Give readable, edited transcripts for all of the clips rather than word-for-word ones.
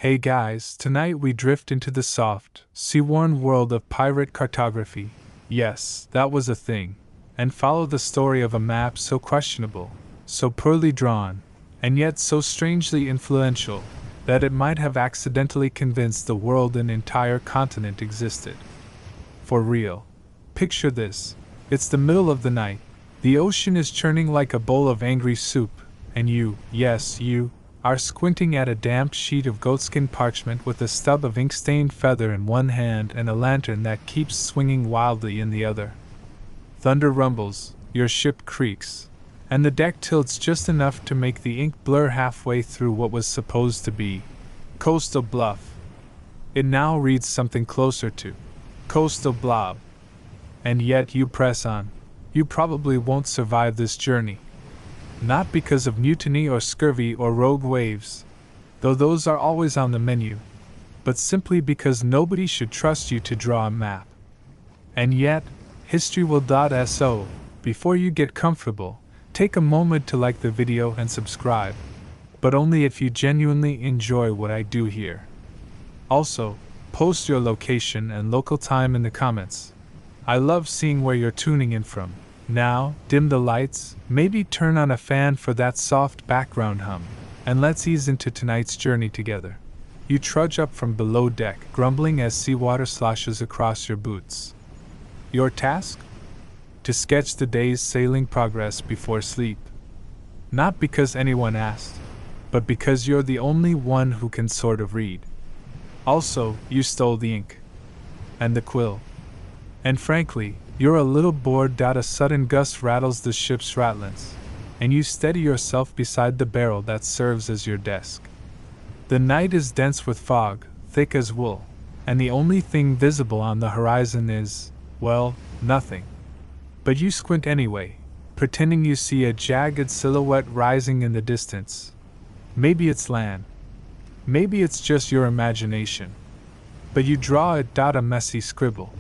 Hey guys, tonight we drift into the soft, sea-worn world of pirate cartography. Yes, that was a thing. And follow the story of a map so questionable, so poorly drawn, and yet so strangely influential, that it might have accidentally convinced the world an entire continent existed. For real. Picture this. It's the middle of the night. The ocean is churning like a bowl of angry soup, and you, yes, you, are squinting at a damp sheet of goatskin parchment with a stub of ink-stained feather in one hand and a lantern that keeps swinging wildly in the other. Thunder rumbles, your ship creaks, and the deck tilts just enough to make the ink blur halfway through what was supposed to be Coastal Bluff. It now reads something closer to Coastal Blob. And yet you press on. You probably won't survive this journey. Not because of mutiny or scurvy or rogue waves, though those are always on the menu, but simply because nobody should trust you to draw a map. And yet, history will .so. Before you get comfortable, take a moment to like the video and subscribe, but only if you genuinely enjoy what I do here. Also, post your location and local time in the comments. I love seeing where you're tuning in from. Now, dim the lights, maybe turn on a fan for that soft background hum, and let's ease into tonight's journey together. You trudge up from below deck, grumbling as seawater sloshes across your boots. Your task? To sketch the day's sailing progress before sleep. Not because anyone asked, but because you're the only one who can sort of read. Also, you stole the ink. And the quill. And frankly, you're a little bored. A sudden gust rattles the ship's ratlins, and you steady yourself beside the barrel that serves as your desk. The night is dense with fog, thick as wool, and the only thing visible on the horizon is, well, nothing. But you squint anyway, pretending you see a jagged silhouette rising in the distance. Maybe it's land. Maybe it's just your imagination. But you draw it. A messy scribble.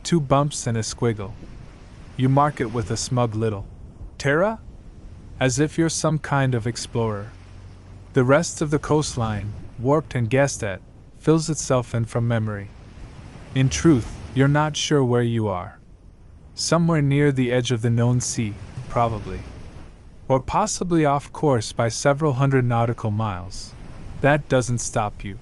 2 bumps and a squiggle. You mark it with a smug little Terra? As if you're some kind of explorer. The rest of the coastline, warped and guessed at, fills itself in from memory. In truth, you're not sure where you are. Somewhere near the edge of the known sea, probably. Or possibly off course by several hundred nautical miles. That doesn't stop you.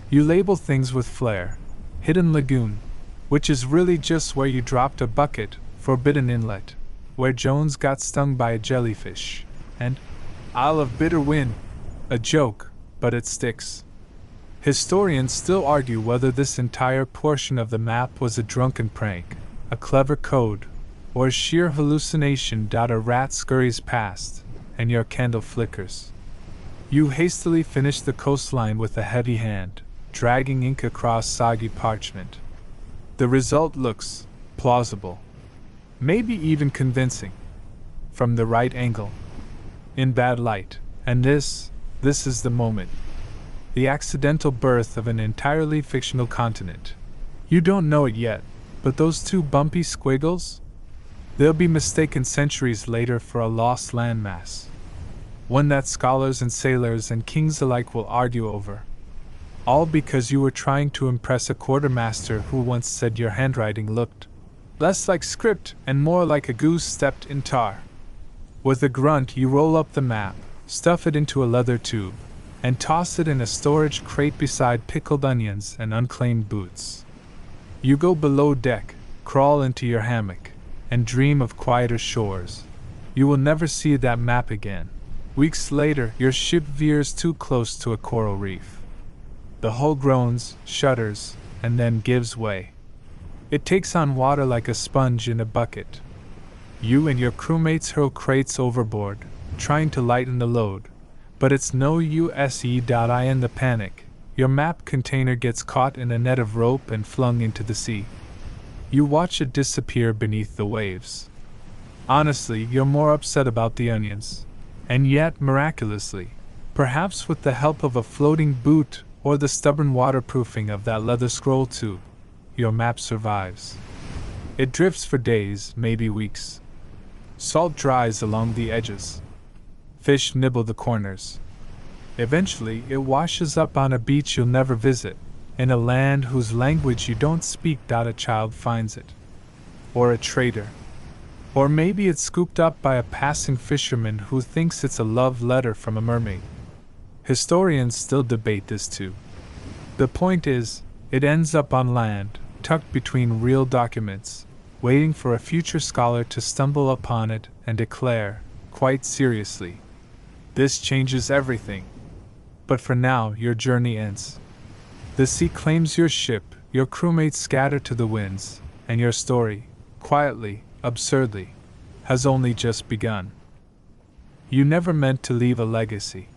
You label things with flair. Hidden lagoon, which is really just where you dropped a bucket, forbidden inlet, where Jones got stung by a jellyfish, and Isle of Bitter Wind, a joke, but it sticks. Historians still argue whether this entire portion of the map was a drunken prank, a clever code, or a sheer hallucination. A rat scurries past, and your candle flickers. You hastily finish the coastline with a heavy hand, dragging ink across soggy parchment. The result looks plausible, maybe even convincing, from the right angle, in bad light, and this is the moment. The accidental birth of an entirely fictional continent. You don't know it yet, but those 2 bumpy squiggles? They'll be mistaken centuries later for a lost landmass. One that scholars and sailors and kings alike will argue over. All because you were trying to impress a quartermaster who once said your handwriting looked less like script and more like a goose stepped in tar. With a grunt, you roll up the map, stuff it into a leather tube, and toss it in a storage crate beside pickled onions and unclaimed boots. You go below deck, crawl into your hammock, and dream of quieter shores. You will never see that map again. Weeks later, your ship veers too close to a coral reef. The hull groans, shudders, and then gives way. It takes on water like a sponge in a bucket. You and your crewmates hurl crates overboard, trying to lighten the load, but it's no use. In the panic, your map container gets caught in a net of rope and flung into the sea. You watch it disappear beneath the waves. Honestly, you're more upset about the onions. And yet, miraculously, perhaps with the help of a floating boot or the stubborn waterproofing of that leather scroll tube, your map survives. It drifts for days, maybe weeks. Salt dries along the edges. Fish nibble the corners. Eventually, it washes up on a beach you'll never visit, in a land whose language you don't speak. A child finds it. Or a trader. Or maybe it's scooped up by a passing fisherman who thinks it's a love letter from a mermaid. Historians still debate this too. The point is, it ends up on land, tucked between real documents, waiting for a future scholar to stumble upon it and declare, quite seriously, "This changes everything." But for now, your journey ends. The sea claims your ship, your crewmates scatter to the winds, and your story, quietly, absurdly, has only just begun. You never meant to leave a legacy.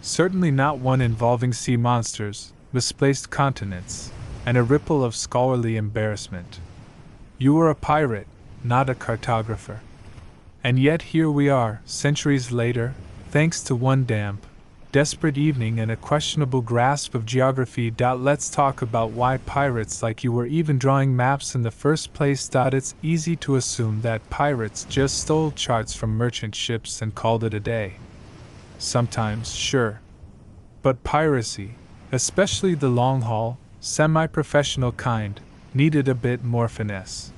Certainly not one involving sea monsters, misplaced continents, and a ripple of scholarly embarrassment. You were a pirate, not a cartographer. And yet here we are, centuries later, thanks to one damp, desperate evening and a questionable grasp of geography. Let's talk about why pirates like you were even drawing maps in the first place. It's easy to assume that pirates just stole charts from merchant ships and called it a day. Sometimes, sure. But piracy, especially the long-haul, semi-professional kind, needed a bit more finesse.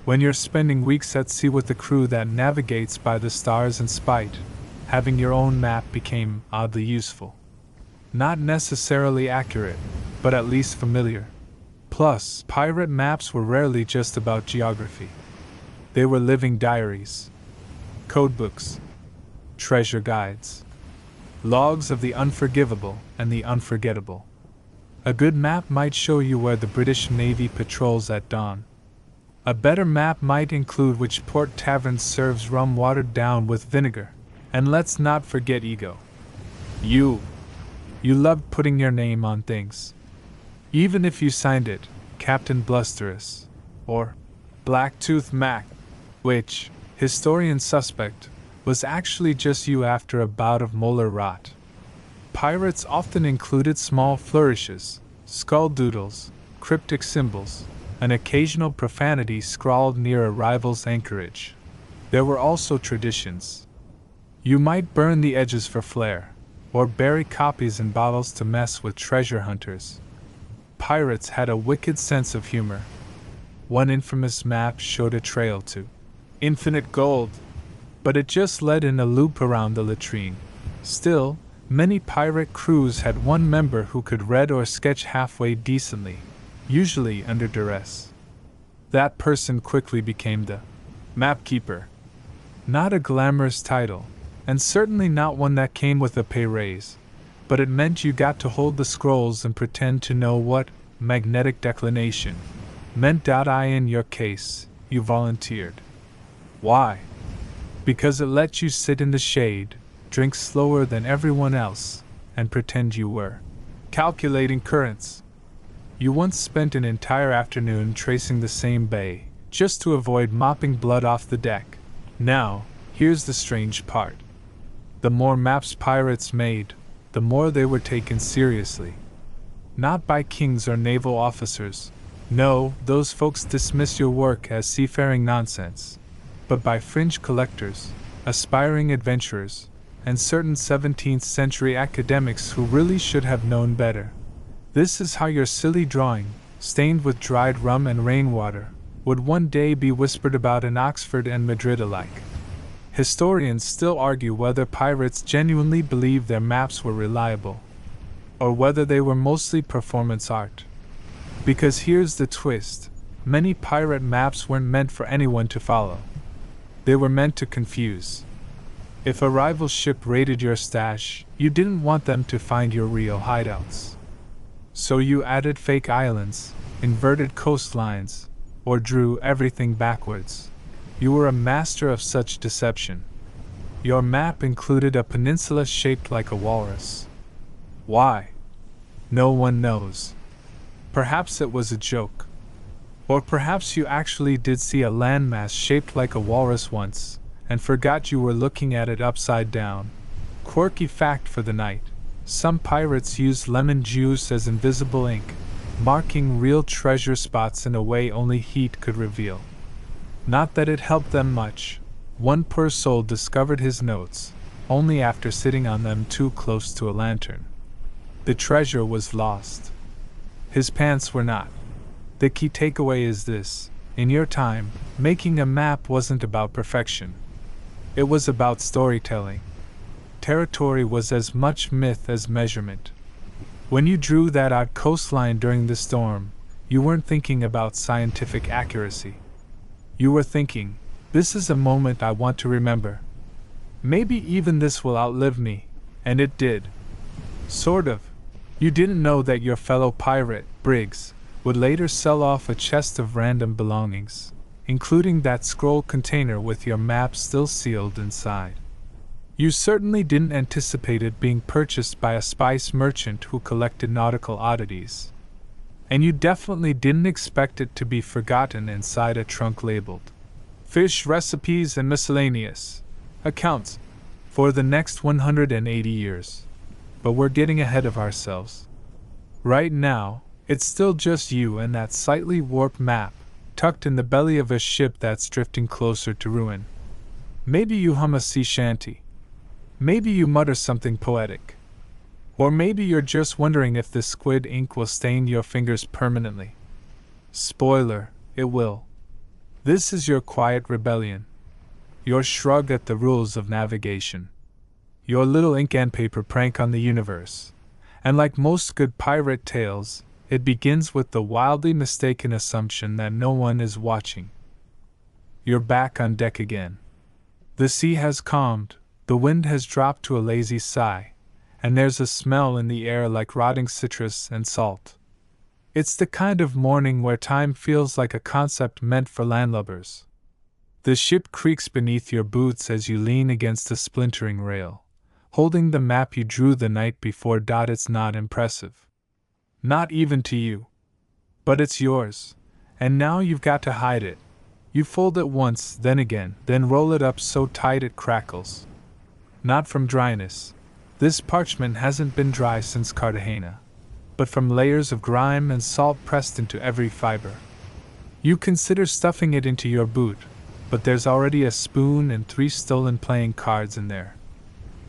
When you're spending weeks at sea with a crew that navigates by the stars and spite, having your own map became oddly useful. Not necessarily accurate, but at least familiar. Plus, pirate maps were rarely just about geography. They were living diaries, codebooks, treasure guides, logs of the unforgivable and the unforgettable. A good map might show you where the British Navy patrols at dawn. A better map might include which port tavern serves rum watered down with vinegar. And let's not forget ego. You loved putting your name on things. Even if you signed it, Captain Blusterous, or Blacktooth Mac, which, historians suspect, was actually just you after a bout of molar rot. Pirates often included small flourishes, skull doodles, cryptic symbols, an occasional profanity scrawled near a rival's anchorage. There were also traditions. You might burn the edges for flair, or bury copies in bottles to mess with treasure hunters. Pirates had a wicked sense of humor. One infamous map showed a trail to infinite gold, but it just led in a loop around the latrine. Still, many pirate crews had one member who could read or sketch halfway decently, usually under duress. That person quickly became the mapkeeper. Not a glamorous title, and certainly not one that came with a pay raise, but it meant you got to hold the scrolls and pretend to know what magnetic declination meant. In your case, you volunteered. Why? Because it let you sit in the shade, drink slower than everyone else, and pretend you were calculating currents. You once spent an entire afternoon tracing the same bay, just to avoid mopping blood off the deck. Now, here's the strange part. The more maps pirates made, the more they were taken seriously. Not by kings or naval officers. No, those folks dismiss your work as seafaring nonsense. But by fringe collectors, aspiring adventurers, and certain 17th century academics who really should have known better. This is how your silly drawing, stained with dried rum and rainwater, would one day be whispered about in Oxford and Madrid alike. Historians still argue whether pirates genuinely believed their maps were reliable, or whether they were mostly performance art. Because here's the twist, many pirate maps weren't meant for anyone to follow. They were meant to confuse. If a rival ship raided your stash, you didn't want them to find your real hideouts. So you added fake islands, inverted coastlines, or drew everything backwards. You were a master of such deception. Your map included a peninsula shaped like a walrus. Why? No one knows. Perhaps it was a joke. Or perhaps you actually did see a landmass shaped like a walrus once, and forgot you were looking at it upside down. Quirky fact for the night. Some pirates used lemon juice as invisible ink, marking real treasure spots in a way only heat could reveal. Not that it helped them much. One poor soul discovered his notes, only after sitting on them too close to a lantern. The treasure was lost. His pants were not. The key takeaway is this: in your time, making a map wasn't about perfection. It was about storytelling. Territory was as much myth as measurement. When you drew that odd coastline during the storm, you weren't thinking about scientific accuracy. You were thinking, this is a moment I want to remember. Maybe even this will outlive me, and it did. Sort of. You didn't know that your fellow pirate, Briggs, would later sell off a chest of random belongings, including that scroll container with your map still sealed inside. You certainly didn't anticipate it being purchased by a spice merchant who collected nautical oddities. And you definitely didn't expect it to be forgotten inside a trunk labeled fish recipes and miscellaneous accounts for the next 180 years. But we're getting ahead of ourselves. Right now, it's still just you and that slightly warped map, tucked in the belly of a ship that's drifting closer to ruin. Maybe you hum a sea shanty. Maybe you mutter something poetic. Or maybe you're just wondering if the squid ink will stain your fingers permanently. Spoiler, it will. This is your quiet rebellion. Your shrug at the rules of navigation. Your little ink and paper prank on the universe. And like most good pirate tales, it begins with the wildly mistaken assumption that no one is watching. You're back on deck again. The sea has calmed, the wind has dropped to a lazy sigh, and there's a smell in the air like rotting citrus and salt. It's the kind of morning where time feels like a concept meant for landlubbers. The ship creaks beneath your boots as you lean against a splintering rail, holding the map you drew the night before. It's not impressive. Not even to you. But it's yours, and now you've got to hide it. You fold it once, then again, then roll it up so tight it crackles. Not from dryness. This parchment hasn't been dry since Cartagena, but from layers of grime and salt pressed into every fiber. You consider stuffing it into your boot, but there's already a spoon and 3 stolen playing cards in there.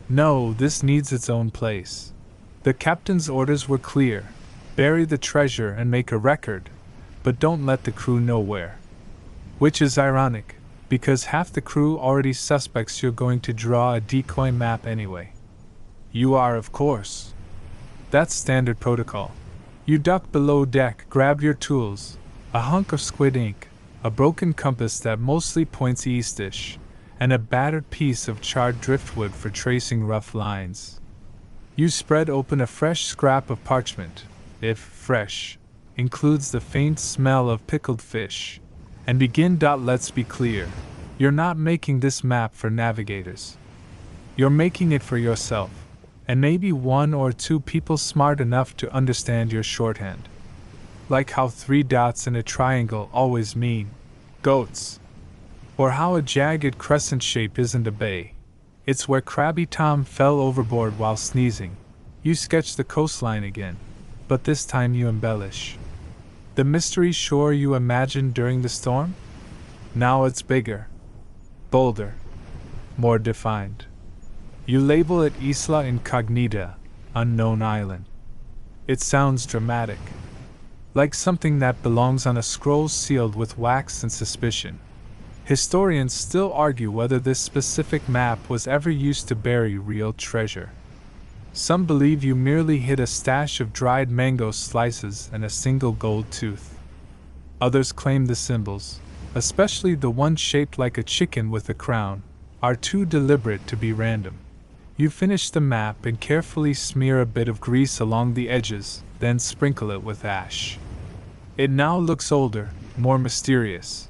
No, this needs its own place. The captain's orders were clear: bury the treasure and make a record, but don't let the crew know where. Which is ironic, because half the crew already suspects you're going to draw a decoy map anyway. You are, of course. That's standard protocol. You duck below deck, grab your tools, a hunk of squid ink, a broken compass that mostly points eastish, and a battered piece of charred driftwood for tracing rough lines. You spread open a fresh scrap of parchment, if fresh, includes the faint smell of pickled fish, and begin. Let's be clear, you're not making this map for navigators. You're making it for yourself, and maybe 1 or 2 people smart enough to understand your shorthand. Like how 3 dots in a triangle always mean goats. Or how a jagged crescent shape isn't a bay. It's where Krabby Tom fell overboard while sneezing. You sketch the coastline again, but this time you embellish. The mystery shore you imagined during the storm? Now it's bigger, bolder, more defined. You label it Isla Incognita, unknown island. It sounds dramatic, like something that belongs on a scroll sealed with wax and suspicion. Historians still argue whether this specific map was ever used to bury real treasure. Some believe you merely hid a stash of dried mango slices and a single gold tooth. Others claim the symbols, especially the one shaped like a chicken with a crown, are too deliberate to be random. You finish the map and carefully smear a bit of grease along the edges, then sprinkle it with ash. It now looks older, more mysterious,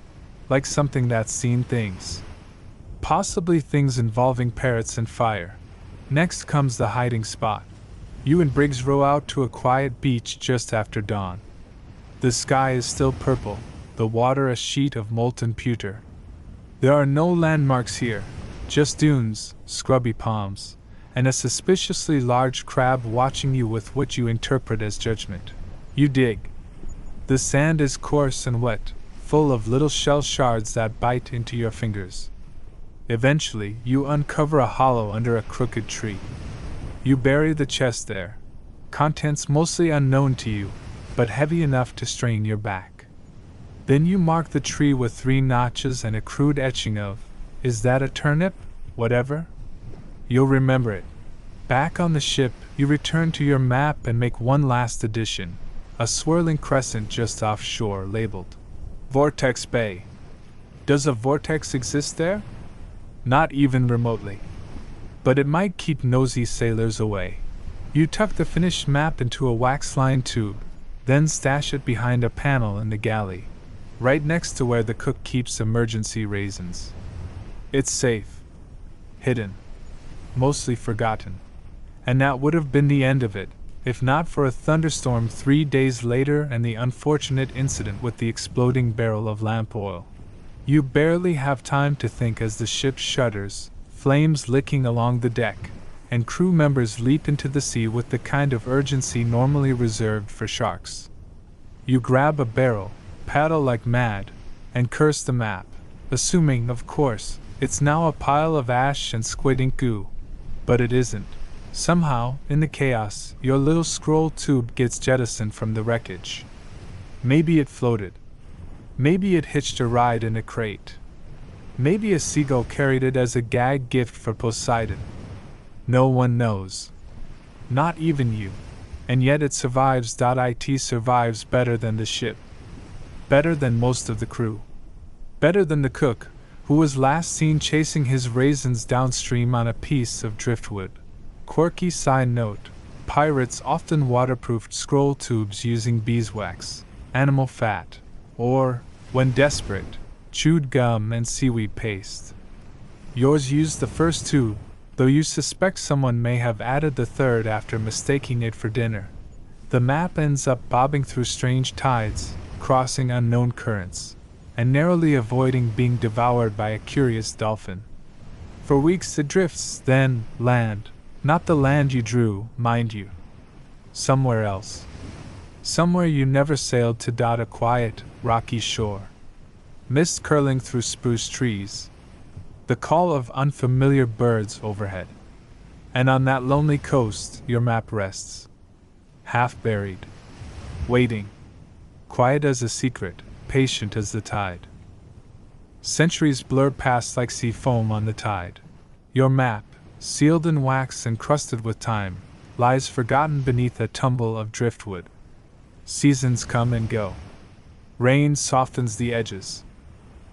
like something that's seen things. Possibly things involving parrots and fire. Next comes the hiding spot. You and Briggs row out to a quiet beach just after dawn. The sky is still purple, the water a sheet of molten pewter. There are no landmarks here, just dunes, scrubby palms, and a suspiciously large crab watching you with what you interpret as judgment. You dig. The sand is coarse and wet, full of little shell shards that bite into your fingers. Eventually, you uncover a hollow under a crooked tree. You bury the chest there, contents mostly unknown to you, but heavy enough to strain your back. Then you mark the tree with 3 notches and a crude etching of, "Is that a turnip? Whatever?" You'll remember it. Back on the ship, you return to your map and make one last addition, a swirling crescent just offshore labeled Vortex Bay. Does a vortex exist there? Not even remotely. But it might keep nosy sailors away. You tuck the finished map into a wax-lined tube, then stash it behind a panel in the galley, right next to where the cook keeps emergency raisins. It's safe. Hidden. Mostly forgotten. And that would have been the end of it, if not for a thunderstorm 3 days later and the unfortunate incident with the exploding barrel of lamp oil. You barely have time to think as the ship shudders, flames licking along the deck, and crew members leap into the sea with the kind of urgency normally reserved for sharks. You grab a barrel, paddle like mad, and curse the map, assuming, of course, it's now a pile of ash and squid ink goo. But it isn't. Somehow, in the chaos, your little scroll tube gets jettisoned from the wreckage. Maybe it floated. Maybe it hitched a ride in a crate. Maybe a seagull carried it as a gag gift for Poseidon. No one knows. Not even you. And yet it survives. It survives better than the ship. Better than most of the crew. Better than the cook, who was last seen chasing his raisins downstream on a piece of driftwood. Quirky side note: pirates often waterproofed scroll tubes using beeswax, animal fat, or, when desperate, chewed gum and seaweed paste. Yours used the first tube, though you suspect someone may have added the third after mistaking it for dinner. The map ends up bobbing through strange tides, crossing unknown currents, and narrowly avoiding being devoured by a curious dolphin. For weeks it drifts, then land. Not the land you drew, mind you. Somewhere else. Somewhere you never sailed to. A quiet, rocky shore. Mist curling through spruce trees. The call of unfamiliar birds overhead. And on that lonely coast, your map rests. Half buried. Waiting. Quiet as a secret, patient as the tide. Centuries blur past like sea foam on the tide. Your map, sealed in wax and crusted with time, lies forgotten beneath a tumble of driftwood. Seasons come and go. Rain softens the edges.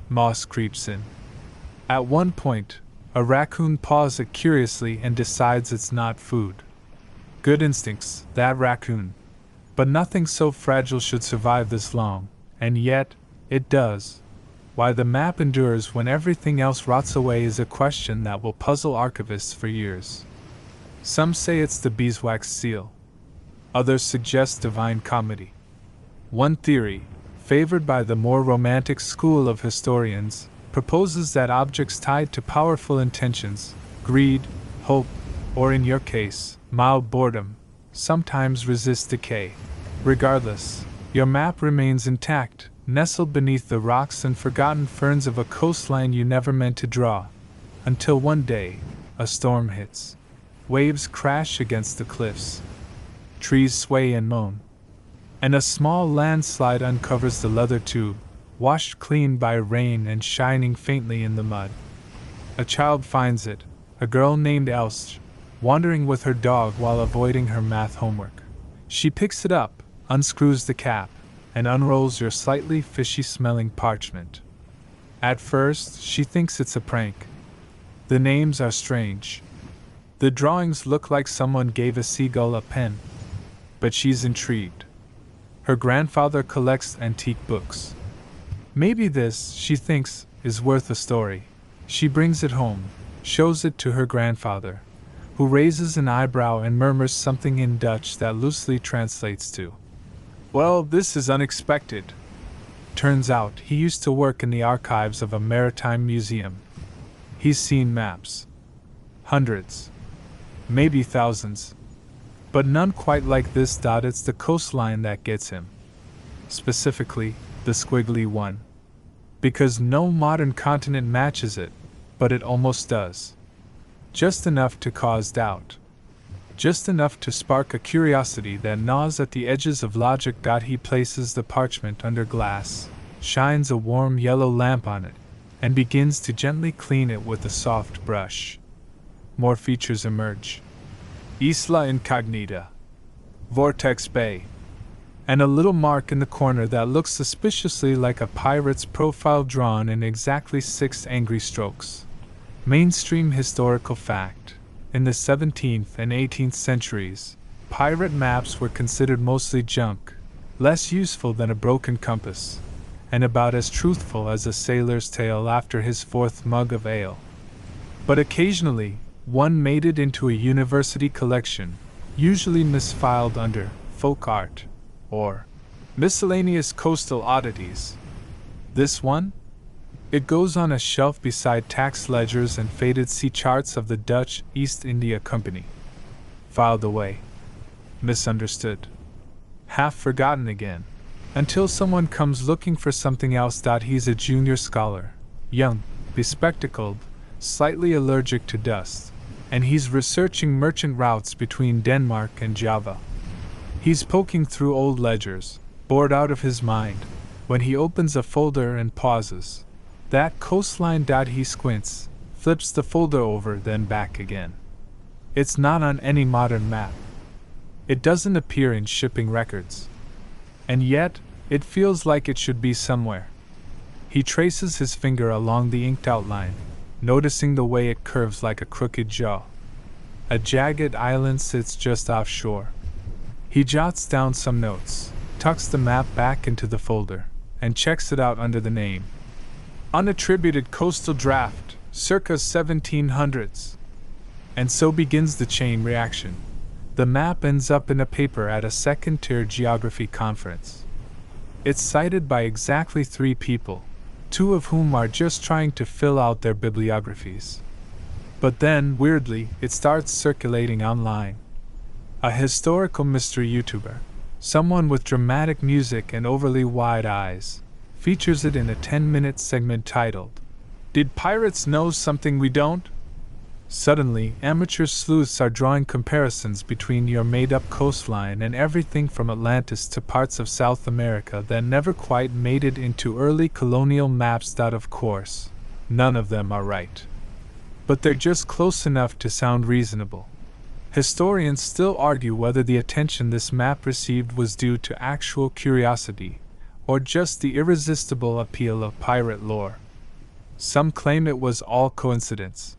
Moss creeps in. At one point, a raccoon paws it curiously and decides it's not food. Good instincts, that raccoon. But nothing so fragile should survive this long, and yet, it does. Why the map endures when everything else rots away is a question that will puzzle archivists for years. Some say it's the beeswax seal. Others suggest divine comedy. One theory, favored by the more romantic school of historians, proposes that objects tied to powerful intentions, greed, hope, or in your case, mild boredom, sometimes resist decay. Regardless, your map remains intact, nestled beneath the rocks and forgotten ferns of a coastline you never meant to draw, until one day, a storm hits. Waves crash against the cliffs. Trees sway and moan. And a small landslide uncovers the leather tube, washed clean by rain and shining faintly in the mud. A child finds it, a girl named Elst, wandering with her dog while avoiding her math homework. She picks it up, unscrews the cap, and unrolls your slightly fishy-smelling parchment. At first, she thinks it's a prank. The names are strange. The drawings look like someone gave a seagull a pen. But she's intrigued. Her grandfather collects antique books. Maybe this, she thinks, is worth a story. She brings it home, shows it to her grandfather, who raises an eyebrow and murmurs something in Dutch that loosely translates to, "Well, this is unexpected." Turns out he used to work in the archives of a maritime museum. He's seen maps. Hundreds. Maybe thousands. But none quite like this. It's the coastline that gets him. Specifically, the squiggly one. Because no modern continent matches it. but it almost does. Just enough to cause doubt. Just enough to spark a curiosity that gnaws at the edges of logic. He places the parchment under glass, shines a warm yellow lamp on it, and begins to gently clean it with a soft brush. More features emerge. Isla Incognita. Vortex Bay. And a little mark in the corner that looks suspiciously like a pirate's profile drawn in exactly 6 angry strokes. Mainstream historical fact. In the 17th and 18th centuries, pirate maps were considered mostly junk, less useful than a broken compass, and about as truthful as a sailor's tale after his 4th mug of ale. But occasionally, one made it into a university collection, usually misfiled under folk art or miscellaneous coastal oddities. This one? It goes on a shelf beside tax ledgers and faded sea charts of the Dutch East India Company. Filed away. Misunderstood. Half forgotten again. Until someone comes looking for something else. He's a junior scholar, young, bespectacled, slightly allergic to dust, and he's researching merchant routes between Denmark and Java. He's poking through old ledgers, bored out of his mind, when he opens a folder and pauses. That coastline. He squints, flips the folder over, then back again. It's not on any modern map. It doesn't appear in shipping records. And yet, it feels like it should be somewhere. He traces his finger along the inked outline, noticing the way it curves like a crooked jaw. A jagged island sits just offshore. He jots down some notes, tucks the map back into the folder, and checks it out under the name. Unattributed coastal draft, circa 1700s. And so begins the chain reaction. The map ends up in a paper at a second-tier geography conference. It's cited by exactly 3 people, 2 of whom are just trying to fill out their bibliographies. But then, weirdly, it starts circulating online. A historical mystery YouTuber, someone with dramatic music and overly wide eyes, features it in a 10-minute segment titled, "Did Pirates Know Something We Don't?" Suddenly, amateur sleuths are drawing comparisons between your made-up coastline and everything from Atlantis to parts of South America that never quite made it into early colonial maps. Of course, none of them are right. But they're just close enough to sound reasonable. Historians still argue whether the attention this map received was due to actual curiosity, or just the irresistible appeal of pirate lore. Some claim it was all coincidence.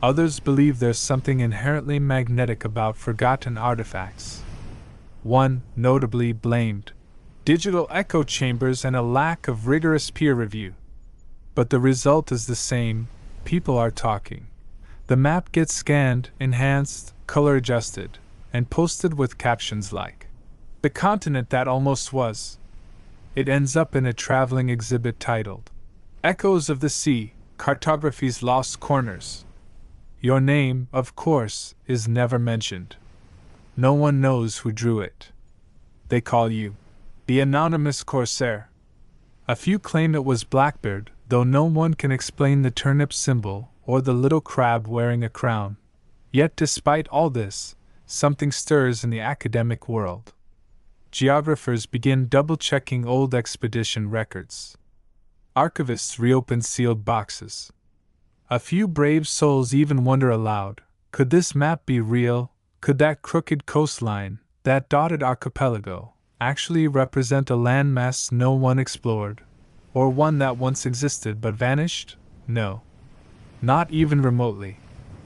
Others believe there's something inherently magnetic about forgotten artifacts. One, notably, blamed digital echo chambers and a lack of rigorous peer review. But the result is the same: people are talking. The map gets scanned, enhanced, color-adjusted, and posted with captions like, "The continent that almost was." It ends up in a traveling exhibit titled, "Echoes of the Sea, Cartography's Lost Corners." Your name, of course, is never mentioned. No one knows who drew it. They call you the anonymous corsair. A few claim it was Blackbeard, though no one can explain the turnip symbol or the little crab wearing a crown. Yet despite all this, something stirs in the academic world. Geographers begin double-checking old expedition records. Archivists reopen sealed boxes. A few brave souls even wonder aloud, could this map be real? Could that crooked coastline, that dotted archipelago, actually represent a landmass no one explored? Or one that once existed but vanished? No. Not even remotely.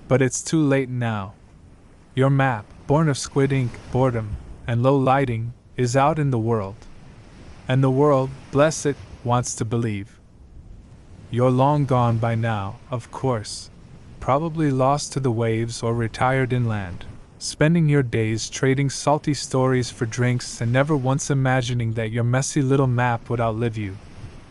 But it's too late now. Your map, born of squid ink, boredom, and low lighting, is out in the world. And the world, bless it, wants to believe. You're long gone by now, of course. Probably lost to the waves or retired inland, spending your days trading salty stories for drinks and never once imagining that your messy little map would outlive you.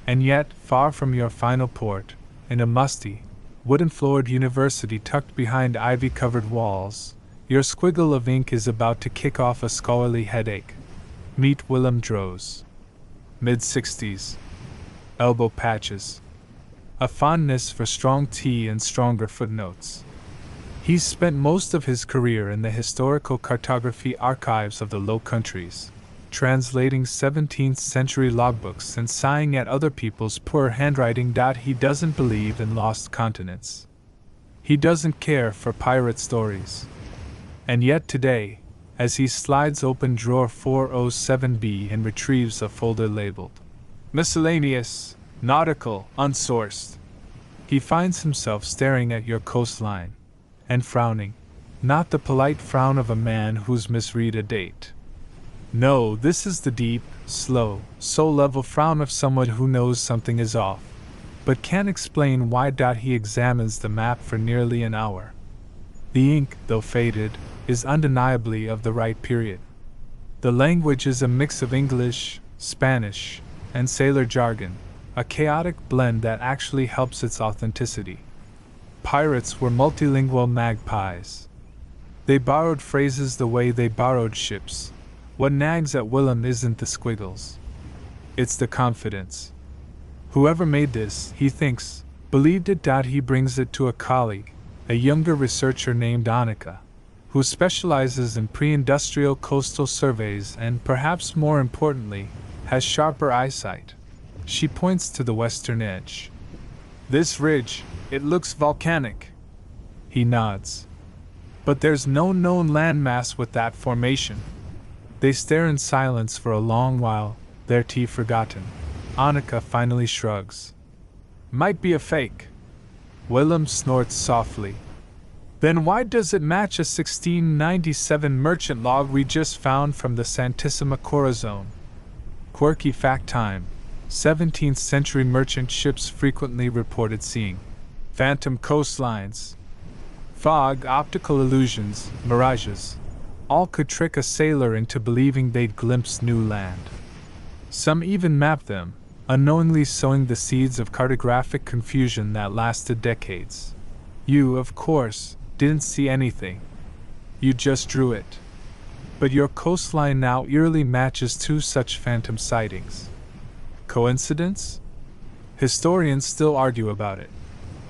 And yet, far from your final port, in a musty, wooden-floored university tucked behind ivy-covered walls, your squiggle of ink is about to kick off a scholarly headache. Meet Willem Droz. Mid-60s. Elbow patches. a fondness for strong tea and stronger footnotes. He's spent most of his career in the historical cartography archives of the Low Countries, translating 17th century logbooks and sighing at other people's poor handwriting. He doesn't believe in lost continents. He doesn't care for pirate stories. And yet today, as he slides open drawer 407B and retrieves a folder labeled Miscellaneous, Nautical, Unsourced, he finds himself staring at your coastline and frowning, not the polite frown of a man who's misread a date. No, this is the deep, slow, soul-level frown of someone who knows something is off, but can't explain why. He examines the map for nearly an hour. The ink, though faded, is undeniably of the right period. The language is a mix of English, Spanish, and sailor jargon, a chaotic blend that actually helps its authenticity. Pirates were multilingual magpies. They borrowed phrases the way they borrowed ships. What nags at Willem isn't the squiggles. It's the confidence. Whoever made this, he thinks, believed it. He brings it to a colleague, a younger researcher named Annika, who specializes in pre-industrial coastal surveys and, perhaps more importantly, has sharper eyesight. She points to the western edge. This ridge, it looks volcanic. He nods. But there's no known landmass with that formation. They stare in silence for a long while, their tea forgotten. Annika finally shrugs. Might be a fake. Willem snorts softly. Then why does it match a 1697 merchant log we just found from the Santissima Corazon? Quirky fact time. 17th century merchant ships frequently reported seeing phantom coastlines. Fog, optical illusions, mirages. All could trick a sailor into believing they'd glimpsed new land. Some even mapped them, unknowingly sowing the seeds of cartographic confusion that lasted decades. You, of course, didn't see anything. You just drew it. But your coastline now eerily matches two such phantom sightings. Coincidence? Historians still argue about it.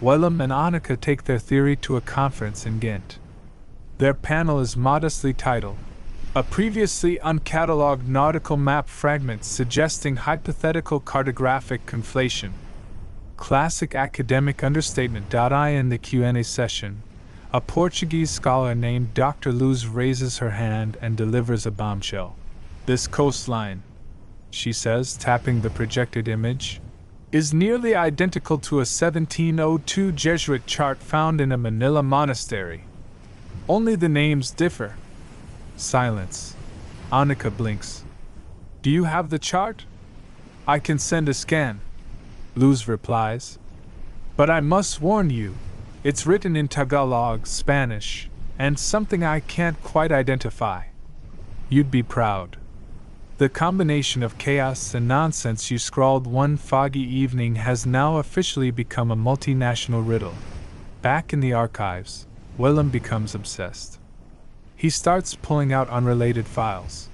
Willem and Annika take their theory to a conference in Ghent. Their panel is modestly titled, A Previously Uncatalogued Nautical Map Fragment Suggesting Hypothetical Cartographic Conflation. Classic academic understatement. In the Q&A session, a Portuguese scholar named Dr. Luz raises her hand and delivers a bombshell. This coastline, she says, tapping the projected image, is nearly identical to a 1702 Jesuit chart found in a Manila monastery. Only the names differ. Silence. Annika blinks. Do you have the chart? I can send a scan, Luz replies. But I must warn you, it's written in Tagalog, Spanish, and something I can't quite identify. You'd be proud. The combination of chaos and nonsense you scrawled one foggy evening has now officially become a multinational riddle. Back in the archives, Willem becomes obsessed. He starts pulling out unrelated files.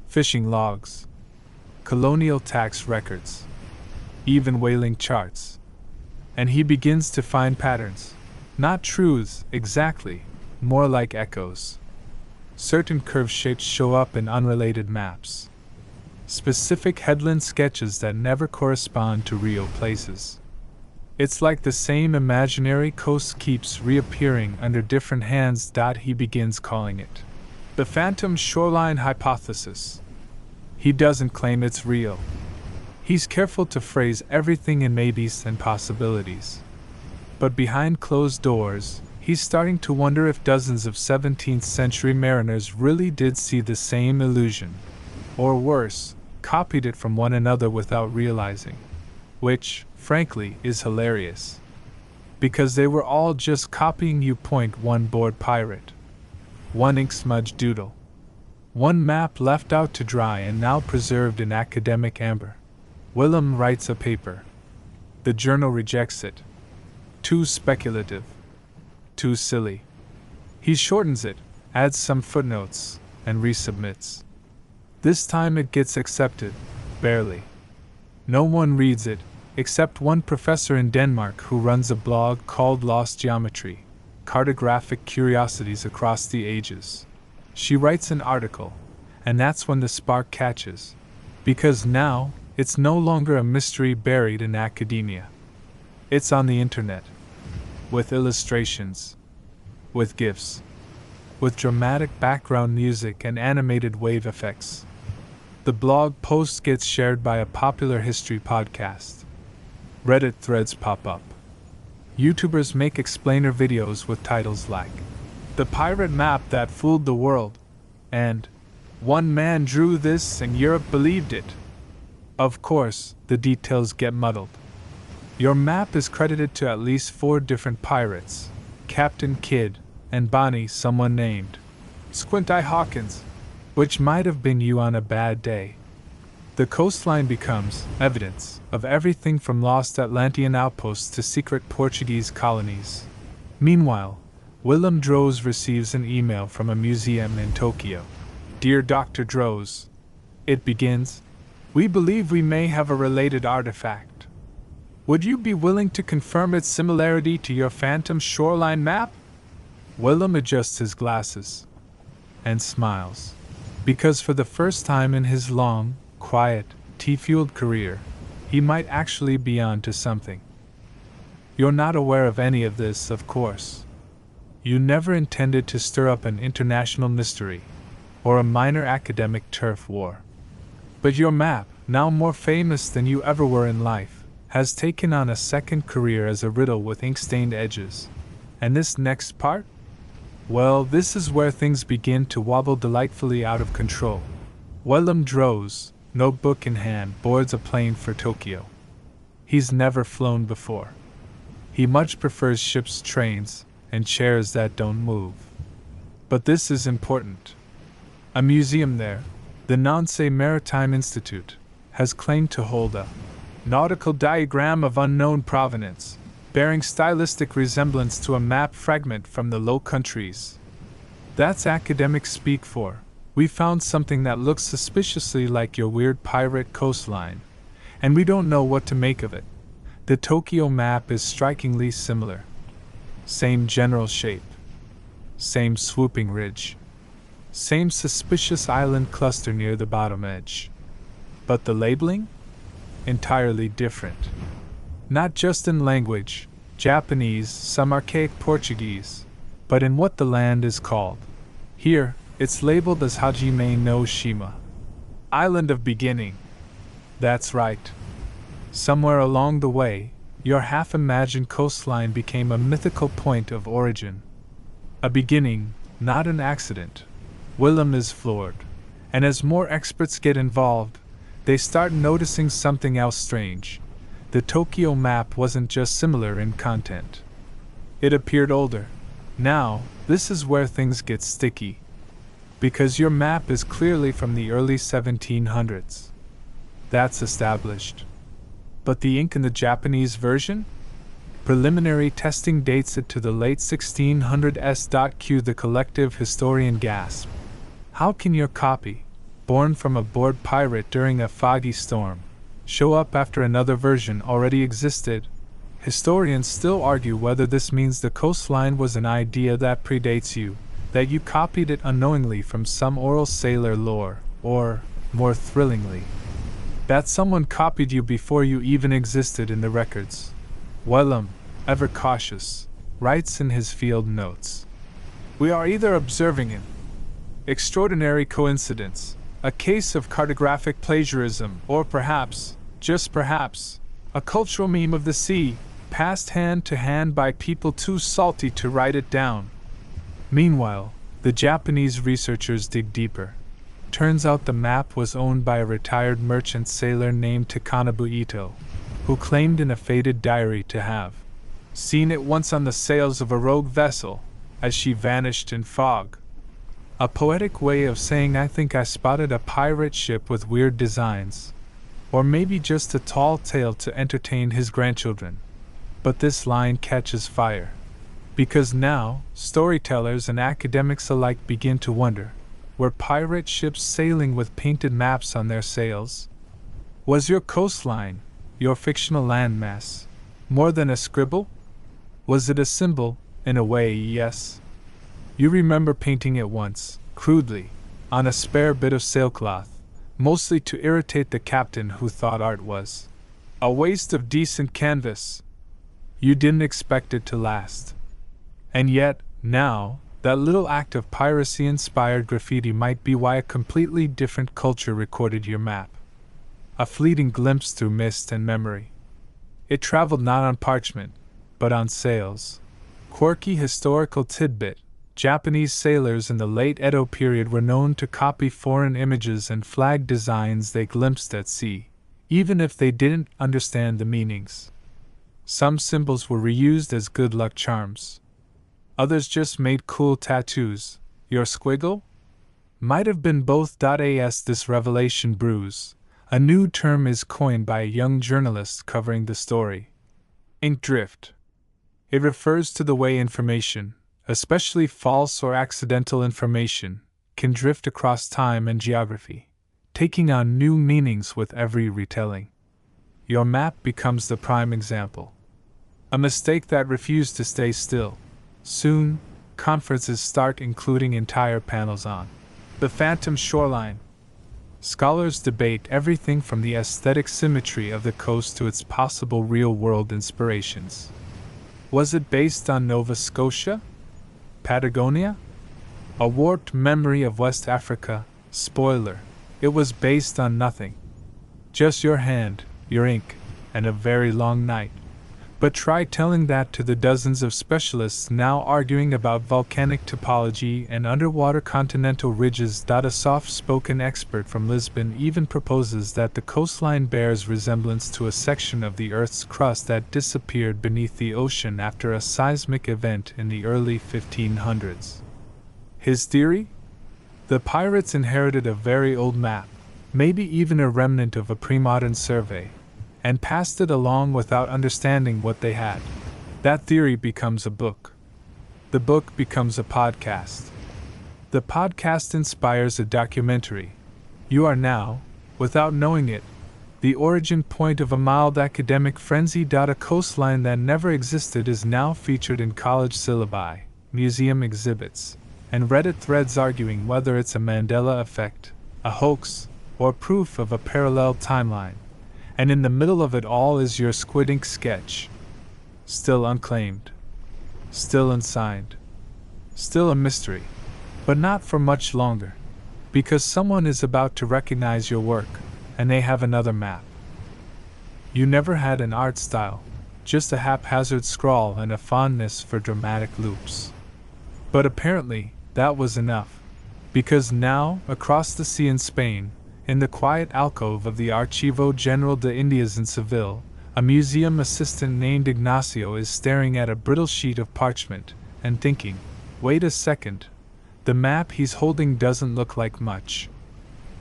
Fishing logs. Colonial tax records. Even whaling charts. And he begins to find patterns. Not truths, exactly, more like echoes. Certain curved shapes show up in unrelated maps. Specific headland sketches that never correspond to real places. It's like the same imaginary coast keeps reappearing under different hands. He begins calling it the phantom shoreline hypothesis. He doesn't claim it's real. He's careful to phrase everything in maybes and possibilities. But behind closed doors, he's starting to wonder if dozens of 17th century mariners really did see the same illusion. Or worse, copied it from one another without realizing. Which, frankly, is hilarious. Because they were all just copying you. Point one bored pirate. One ink smudge doodle. One map left out to dry and now preserved in academic amber. Willem writes a paper. The journal rejects it. Too speculative. Too silly. He shortens it, adds some footnotes, and resubmits. This time it gets accepted, barely. No one reads it, except one professor in Denmark who runs a blog called Lost Geometry, Cartographic Curiosities Across the Ages. She writes an article, and that's when the spark catches. Because now, it's no longer a mystery buried in academia. It's on the internet. With illustrations. With GIFs. With dramatic background music and animated wave effects. The blog post gets shared by a popular history podcast. Reddit threads pop up. YouTubers make explainer videos with titles like "The Pirate Map That Fooled the World" and "One Man Drew This and Europe Believed It." Of course, the details get muddled. Your map is credited to at least 4 different pirates: Captain Kidd and Bonnie, someone named Squint Eye Hawkins, which might have been you on a bad day. The coastline becomes evidence of everything from lost Atlantean outposts to secret Portuguese colonies. Meanwhile, Willem Droz receives an email from a museum in Tokyo. "Dear Dr. Droz," it begins, "we believe we may have a related artifact. Would you be willing to confirm its similarity to your phantom shoreline map?" Willem adjusts his glasses and smiles, because for the first time in his long, quiet, tea-fueled career, he might actually be on to something. You're not aware of any of this, of course. You never intended to stir up an international mystery, or a minor academic turf war. But your map, now more famous than you ever were in life, has taken on a second career as a riddle with ink-stained edges. And this next part? Well, this is where things begin to wobble delightfully out of control. Willem Droz, notebook in hand, boards a plane for Tokyo. He's never flown before. He much prefers ships, trains, and chairs that don't move. But this is important. A museum there, the Nancy Maritime Institute, has claimed to hold a nautical diagram of unknown provenance, bearing stylistic resemblance to a map fragment from the Low Countries. That's academic speak for, "We found something that looks suspiciously like your weird pirate coastline, and we don't know what to make of it." The Tokyo map is strikingly similar. Same general shape. Same swooping ridge. Same suspicious island cluster near the bottom edge. But the labeling? Entirely different. Not just in language, Japanese, some archaic Portuguese, but in what the land is called. Here, it's labeled as Hajime no Shima, Island of Beginning. That's right. Somewhere along the way, your half-imagined coastline became a mythical point of origin. A beginning, not an accident. Willem is floored, and as more experts get involved, they start noticing something else strange. The Tokyo map wasn't just similar in content. It appeared older. Now, this is where things get sticky. Because your map is clearly from the early 1700s. That's established. But the ink in the Japanese version? Preliminary testing dates it to the late 1600s. Cue the collective historian gasp. How can your copy, born from a bored pirate during a foggy storm, show up after another version already existed? Historians still argue whether this means the coastline was an idea that predates you, that you copied it unknowingly from some oral sailor lore, or, more thrillingly, that someone copied you before you even existed in the records. Willem, ever cautious, writes in his field notes, "We are either observing an extraordinary coincidence, a case of cartographic plagiarism, or perhaps, just perhaps, a cultural meme of the sea, passed hand to hand by people too salty to write it down." Meanwhile, the Japanese researchers dig deeper. Turns out the map was owned by a retired merchant sailor named Takanobu Ito, who claimed in a faded diary to have seen it once on the sails of a rogue vessel, as she vanished in fog. A poetic way of saying I think I spotted a pirate ship with weird designs. Or maybe just a tall tale to entertain his grandchildren. But this line catches fire. Because now, storytellers and academics alike begin to wonder, were pirate ships sailing with painted maps on their sails? Was your coastline, your fictional landmass. More than a scribble? Was it a symbol? In a way, yes. You remember painting it once, crudely, on a spare bit of sailcloth, mostly to irritate the captain who thought art was a waste of decent canvas. You didn't expect it to last. And yet, now, that little act of piracy-inspired graffiti might be why a completely different culture recorded your map. A fleeting glimpse through mist and memory. It traveled not on parchment, but on sails. Quirky historical tidbit. Japanese sailors in the late Edo period were known to copy foreign images and flag designs they glimpsed at sea, even if they didn't understand the meanings. Some symbols were reused as good luck charms. Others just made cool tattoos. Your squiggle? Might have been both. As this revelation brews, a new term is coined by a young journalist covering the story. Ink drift. It refers to the way information, especially false or accidental information, can drift across time and geography, taking on new meanings with every retelling. Your map becomes the prime example. A mistake that refused to stay still. Soon, conferences start including entire panels on the phantom shoreline. Scholars debate everything from the aesthetic symmetry of the coast to its possible real-world inspirations. Was it based on Nova Scotia? Patagonia? A warped memory of West Africa? Spoiler, it was based on nothing. Just your hand, your ink, and a very long night. But try telling that to the dozens of specialists now arguing about volcanic topology and underwater continental ridges. A soft-spoken expert from Lisbon even proposes that the coastline bears resemblance to a section of the Earth's crust that disappeared beneath the ocean after a seismic event in the early 1500s. His theory? The pirates inherited a very old map, maybe even a remnant of a pre-modern survey, and passed it along without understanding what they had. That theory becomes a book. The book becomes a podcast. The podcast inspires a documentary. You are now, without knowing it, the origin point of a mild academic frenzy. A coastline that never existed is now featured in college syllabi, museum exhibits, and Reddit threads arguing whether it's a Mandela effect, a hoax, or proof of a parallel timeline. And in the middle of it all is your squid ink sketch. Still unclaimed. Still unsigned. Still a mystery. But not for much longer. Because someone is about to recognize your work, and they have another map. You never had an art style, just a haphazard scrawl and a fondness for dramatic loops. But apparently, that was enough. Because now, across the sea in Spain, in the quiet alcove of the Archivo General de Indias in Seville, a museum assistant named Ignacio is staring at a brittle sheet of parchment and thinking, wait a second, the map he's holding doesn't look like much.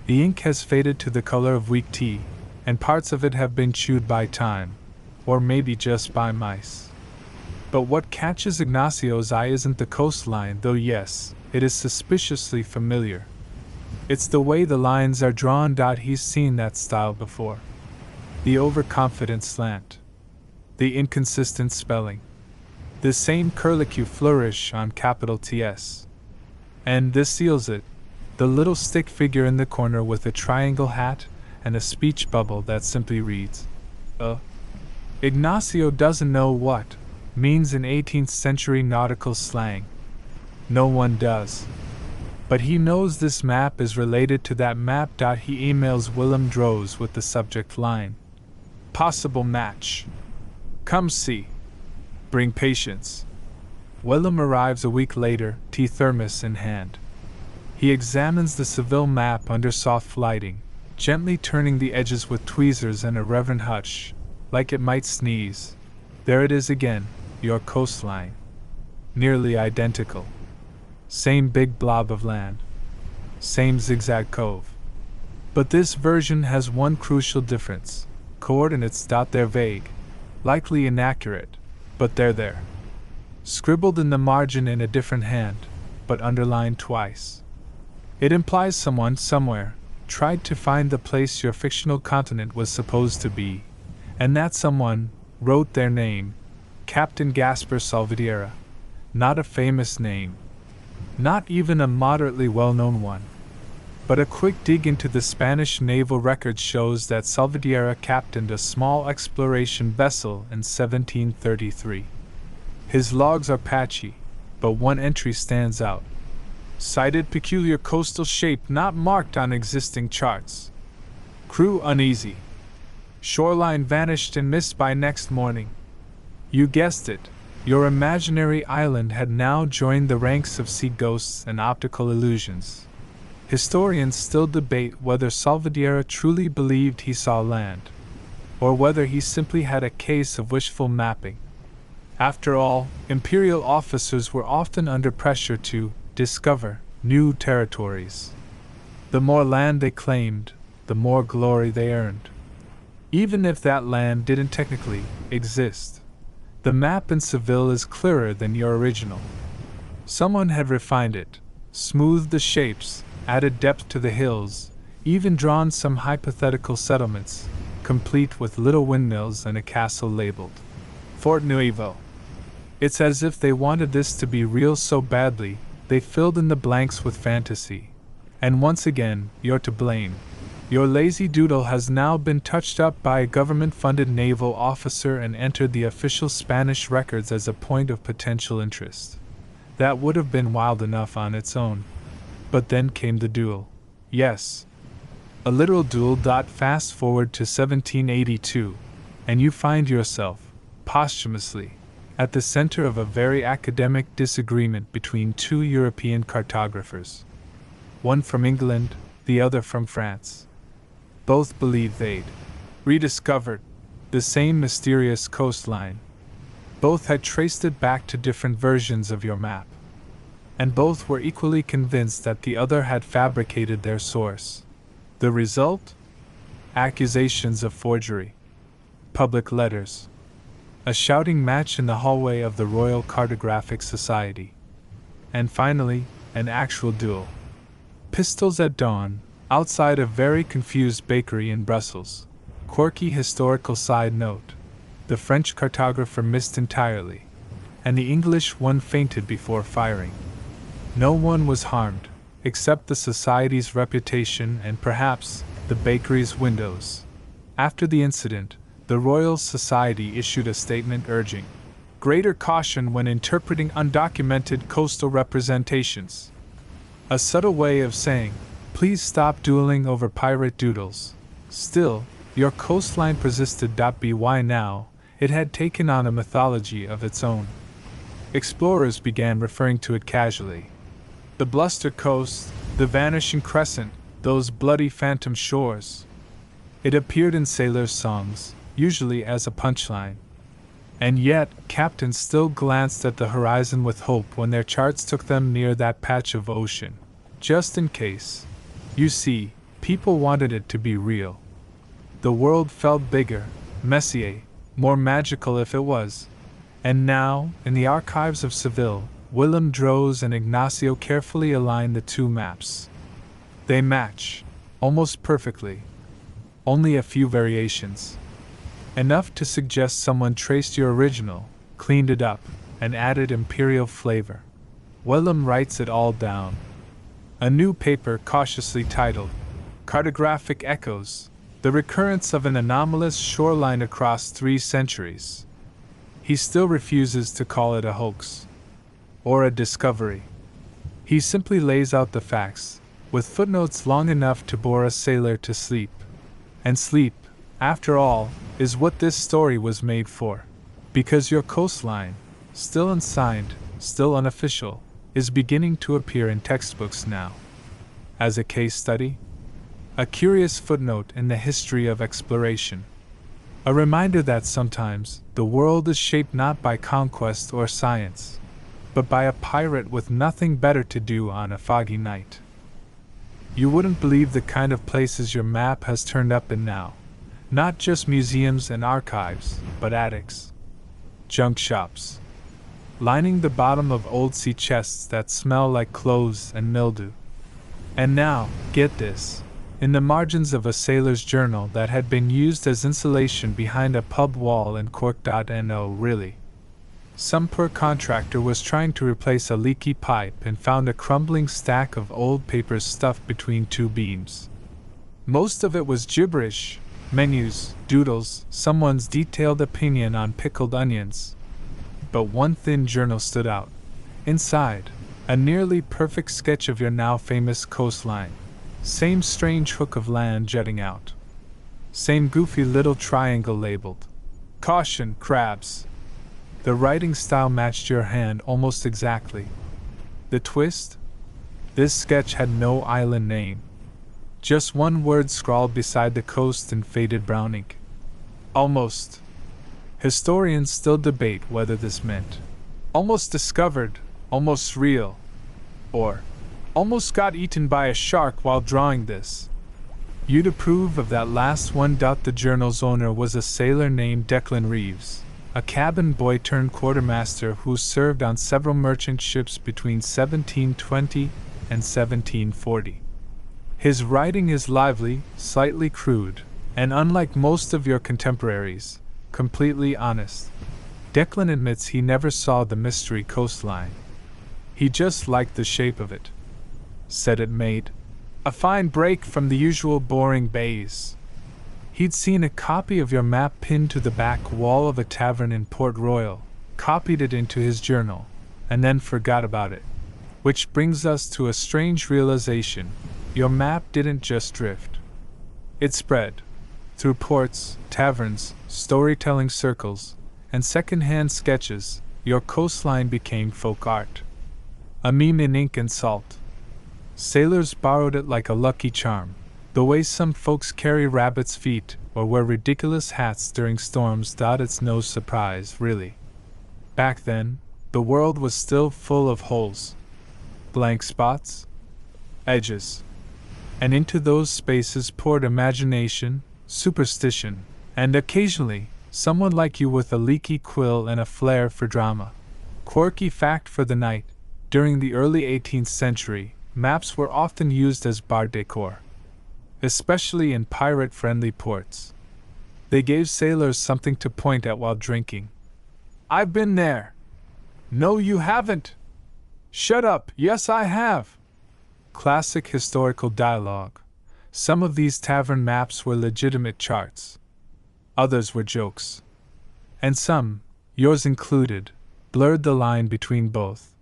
The ink has faded to the color of weak tea, and parts of it have been chewed by time, or maybe just by mice. But what catches Ignacio's eye isn't the coastline, though yes, it is suspiciously familiar. It's the way the lines are drawn. He's seen that style before. The overconfident slant. The inconsistent spelling. The same curlicue flourish on capital TS. And this seals it. The little stick figure in the corner with a triangle hat and a speech bubble that simply reads, Ignacio doesn't know what means in 18th century nautical slang. No one does. But he knows this map is related to that map. He emails Willem Droz with the subject line, possible match. Come see. Bring patience. Willem arrives a week later, tea thermos in hand. He examines the Seville map under soft lighting, gently turning the edges with tweezers and a reverent hush, like it might sneeze. There it is again, your coastline. Nearly identical. Same big blob of land. Same zigzag cove. But this version has one crucial difference. Coordinates. They're vague, likely inaccurate, but they're there. Scribbled in the margin in a different hand, but underlined twice. It implies someone, somewhere, tried to find the place your fictional continent was supposed to be, And that someone wrote their name, Captain Gaspar Salvatierra. Not a famous name. Not even a moderately well-known one. But a quick dig into the Spanish naval records shows that Salvatierra captained a small exploration vessel in 1733. His logs are patchy, but one entry stands out. Cited peculiar coastal shape not marked on existing charts. Crew uneasy. Shoreline vanished and missed by next morning. You guessed it, your imaginary island had now joined the ranks of sea ghosts and optical illusions. Historians still debate whether Salvatierra truly believed he saw land, or whether he simply had a case of wishful mapping. After all, imperial officers were often under pressure to discover new territories. The more land they claimed, the more glory they earned. Even if that land didn't technically exist, the map in Seville is clearer than your original. Someone had refined it, smoothed the shapes, added depth to the hills, even drawn some hypothetical settlements, complete with little windmills and a castle labeled Fort Nuevo. It's as if they wanted this to be real so badly, they filled in the blanks with fantasy. And once again, you're to blame. Your lazy doodle has now been touched up by a government-funded naval officer and entered the official Spanish records as a point of potential interest. That would have been wild enough on its own. But then came the duel. Yes, a literal duel. Fast forward to 1782, and you find yourself, posthumously, at the center of a very academic disagreement between two European cartographers. One from England, the other from France. Both believe they'd rediscovered the same mysterious coastline. Both had traced it back to different versions of your map. And both were equally convinced that the other had fabricated their source. The result? Accusations of forgery. Public letters. A shouting match in the hallway of the Royal Cartographic Society. And finally, an actual duel. Pistols at dawn, outside a very confused bakery in Brussels. Quirky historical side note. The French cartographer missed entirely, and the English one fainted before firing. No one was harmed, except the society's reputation and perhaps the bakery's windows. After the incident, the Royal Society issued a statement urging greater caution when interpreting undocumented coastal representations. A subtle way of saying, please stop dueling over pirate doodles. Still, your coastline persisted. By now, it had taken on a mythology of its own. Explorers began referring to it casually. The bluster coast, the vanishing crescent, those bloody phantom shores. It appeared in sailors' songs, usually as a punchline. And yet, captains still glanced at the horizon with hope when their charts took them near that patch of ocean. Just in case. You see, people wanted it to be real. The world felt bigger, messier, more magical if it was. And now, in the archives of Seville, Willem Droz and Ignacio carefully align the two maps. They match, almost perfectly. Only a few variations. Enough to suggest someone traced your original, cleaned it up, and added imperial flavor. Willem writes it all down. A new paper cautiously titled, Cartographic Echoes, the recurrence of an anomalous shoreline across 3 centuries. He still refuses to call it a hoax. Or a discovery. He simply lays out the facts, with footnotes long enough to bore a sailor to sleep. And sleep, after all, is what this story was made for. Because your coastline, still unsigned, still unofficial, is beginning to appear in textbooks now. As a case study? A curious footnote in the history of exploration. A reminder that sometimes the world is shaped not by conquest or science, but by a pirate with nothing better to do on a foggy night. You wouldn't believe the kind of places your map has turned up in now. Not just museums and archives, but attics. Junk shops. Lining the bottom of old sea chests that smell like clothes and mildew. And now, get this. in the margins of a sailor's journal that had been used as insulation behind a pub wall in Cork.no. Really. Some poor contractor was trying to replace a leaky pipe and found a crumbling stack of old papers stuffed between two beams. Most of it was gibberish, menus, doodles, someone's detailed opinion on pickled onions. But one thin journal stood out. Inside, a nearly perfect sketch of your now famous coastline. Same strange hook of land jutting out. Same goofy little triangle labeled "Caution, crabs." The writing style matched your hand almost exactly. The twist? This sketch had no island name. Just one word scrawled beside the coast in faded brown ink. Almost. Historians still debate whether this meant almost discovered, almost real, or almost got eaten by a shark while drawing this. You'd approve of that last one. The journal's owner was a sailor named Declan Reeves, a cabin boy turned quartermaster who served on several merchant ships between 1720 and 1740. His writing is lively, slightly crude, and unlike most of your contemporaries, completely honest. Declan admits he never saw the mystery coastline. He just liked the shape of it. Said it made a fine break from the usual boring bays. He'd seen a copy of your map pinned to the back wall of a tavern in Port Royal, copied it into his journal, and then forgot about it. Which brings us to a strange realization. Your map didn't just drift. It spread. Through ports, taverns, storytelling circles, and second-hand sketches, your coastline became folk art. A meme in ink and salt. Sailors borrowed it like a lucky charm, the way some folks carry rabbit's feet or wear ridiculous hats during storms. It's no surprise, really. Back then, the world was still full of holes, blank spots, edges, and into those spaces poured imagination, superstition, and occasionally, someone like you with a leaky quill and a flair for drama. Quirky fact for the night: during the early 18th century, maps were often used as bar decor, especially in pirate-friendly ports. They gave sailors something to point at while drinking. "I've been there." "No, you haven't." "Shut up, yes I have." Classic historical dialogue. Some of these tavern maps were legitimate charts. Others were jokes. And some, yours included, blurred the line between both.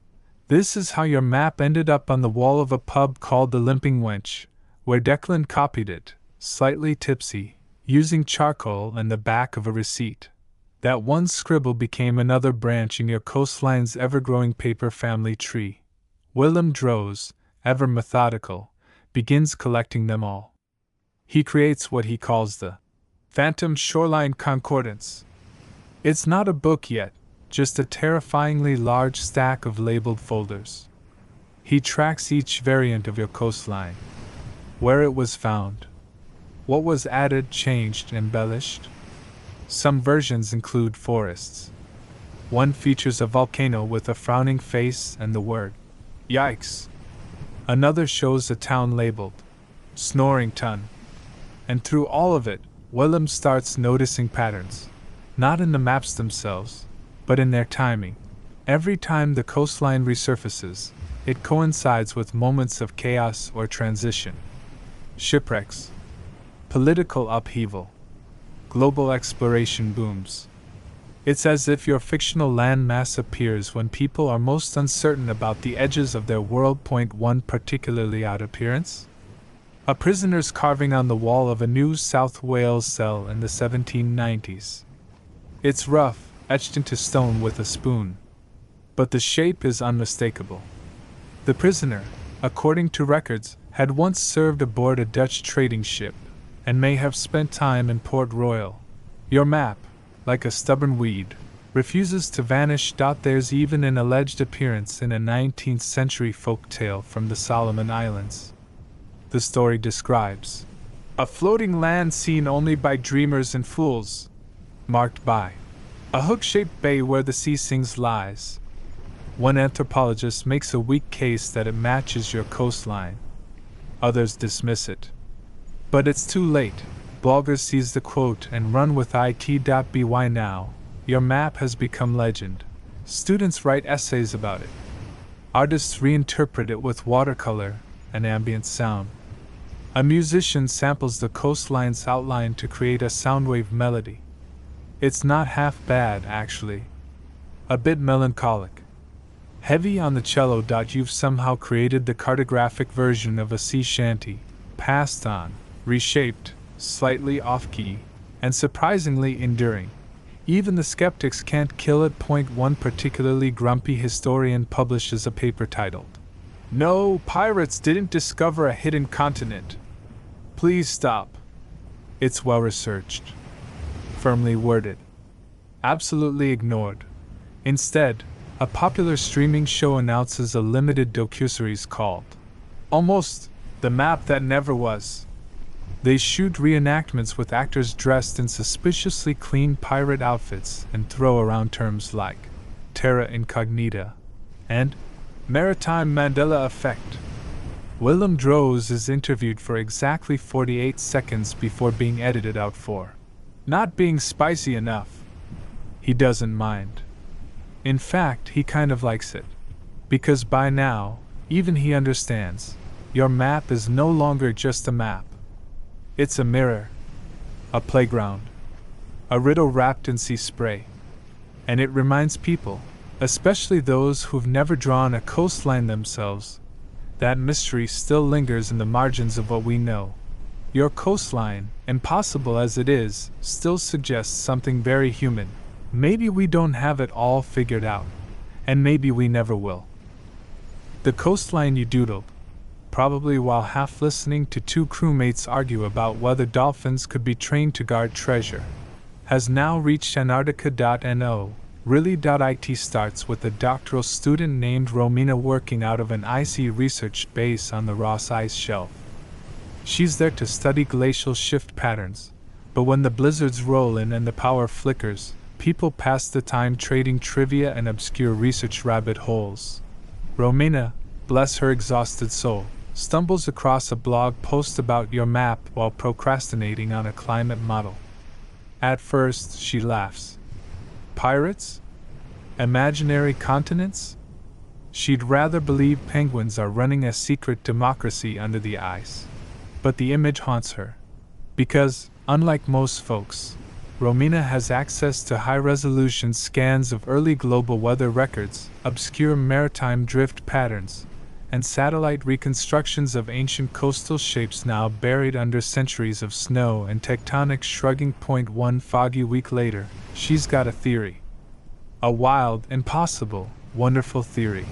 This is how your map ended up on the wall of a pub called the Limping Wench, where Declan copied it, slightly tipsy, using charcoal and the back of a receipt. That one scribble became another branch in your coastline's ever-growing paper family tree. Willem Droz, ever methodical, begins collecting them all. He creates what he calls the Phantom Shoreline Concordance. It's not a book yet, just a terrifyingly large stack of labeled folders. He tracks each variant of your coastline, where it was found, what was added, changed, embellished. Some versions include forests. One features a volcano with a frowning face and the word "Yikes." Another shows a town labeled Snorington. And through all of it, Willem starts noticing patterns, not in the maps themselves, but in their timing. Every time the coastline resurfaces, it coincides with moments of chaos or transition. Shipwrecks, political upheaval, global exploration booms. It's as if your fictional landmass appears when people are most uncertain about the edges of their world. One particularly odd appearance? A prisoner's carving on the wall of a New South Wales cell in the 1790s. It's rough, etched into stone with a spoon, but the shape is unmistakable. The prisoner, according to records, had once served aboard a Dutch trading ship, and may have spent time in Port Royal. Your map, like a stubborn weed, refuses to vanish. There's even an alleged appearance in a 19th century folk tale from the Solomon Islands. The story describes a floating land seen only by dreamers and fools, marked by a hook-shaped bay where the sea sings lies. One anthropologist makes a weak case that it matches your coastline. Others dismiss it. But it's too late. Bloggers seize the quote and run with it.by now. Your map has become legend. Students write essays about it. Artists reinterpret it with watercolor and ambient sound. A musician samples the coastline's outline to create a soundwave melody. It's not half bad, actually. A bit melancholic. Heavy on the cello. You've somehow created the cartographic version of a sea shanty, passed on, reshaped, slightly off-key, and surprisingly enduring. Even the skeptics can't kill it. One particularly grumpy historian publishes a paper titled, "No, pirates didn't discover a hidden continent. Please stop. It's well researched." Firmly worded. Absolutely ignored. Instead, a popular streaming show announces a limited docuseries called Almost the Map That Never Was. They shoot reenactments with actors dressed in suspiciously clean pirate outfits and throw around terms like terra incognita and maritime Mandela effect. Willem Droz is interviewed for exactly 48 seconds before being edited out for not being spicy enough. He doesn't mind. In fact, he kind of likes it. Because by now, even he understands, your map is no longer just a map. It's a mirror, a playground, a riddle wrapped in sea spray. And it reminds people, especially those who've never drawn a coastline themselves, that mystery still lingers in the margins of what we know. Your coastline, impossible as it is, still suggests something very human. Maybe we don't have it all figured out, and maybe we never will. The coastline you doodled, probably while half listening to two crewmates argue about whether dolphins could be trained to guard treasure, has now reached Antarctica.no. Really.it starts with a doctoral student named Romina working out of an icy research base on the Ross Ice Shelf. She's there to study glacial shift patterns, but when the blizzards roll in and the power flickers, people pass the time trading trivia and obscure research rabbit holes. Romina, bless her exhausted soul, stumbles across a blog post about your map while procrastinating on a climate model. At first, she laughs. Pirates? Imaginary continents? She'd rather believe penguins are running a secret democracy under the ice. But the image haunts her. Because, unlike most folks, Romina has access to high-resolution scans of early global weather records, obscure maritime drift patterns, and satellite reconstructions of ancient coastal shapes now buried under centuries of snow and tectonic shrugging. One foggy week later, she's got a theory. A wild, impossible, wonderful theory.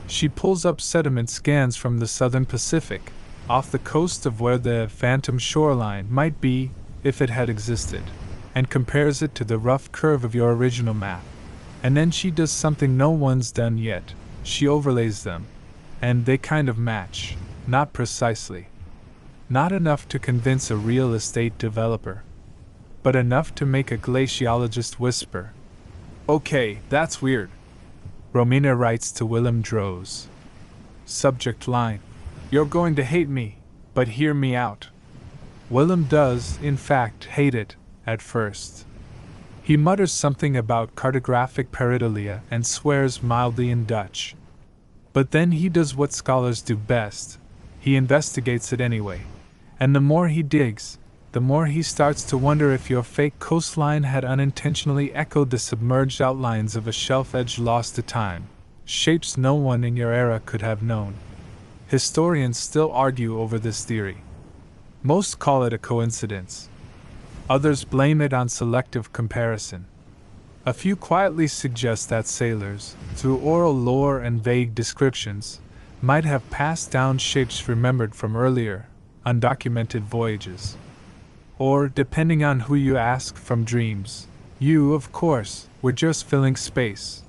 She pulls up sediment scans from the southern Pacific, off the coast of where the phantom shoreline might be if it had existed, and compares it to the rough curve of your original map. And then she does something no one's done yet. She overlays them. And they kind of match, not precisely. Not enough to convince a real estate developer, but enough to make a glaciologist whisper. Okay, that's weird. Romina writes to Willem Droz. Subject line. You're going to hate me, but hear me out. Willem does, in fact, hate it, at first. He mutters something about cartographic pareidolia and swears mildly in Dutch. But then he does what scholars do best. He investigates it anyway. And the more he digs, the more he starts to wonder if your fake coastline had unintentionally echoed the submerged outlines of a shelf edge lost to time, shapes no one in your era could have known. Historians still argue over this theory. Most call it a coincidence. Others blame it on selective comparison. A few quietly suggest that sailors, through oral lore and vague descriptions, might have passed down shapes remembered from earlier, undocumented voyages. Or, depending on who you ask, from dreams. You, of course, were just filling space.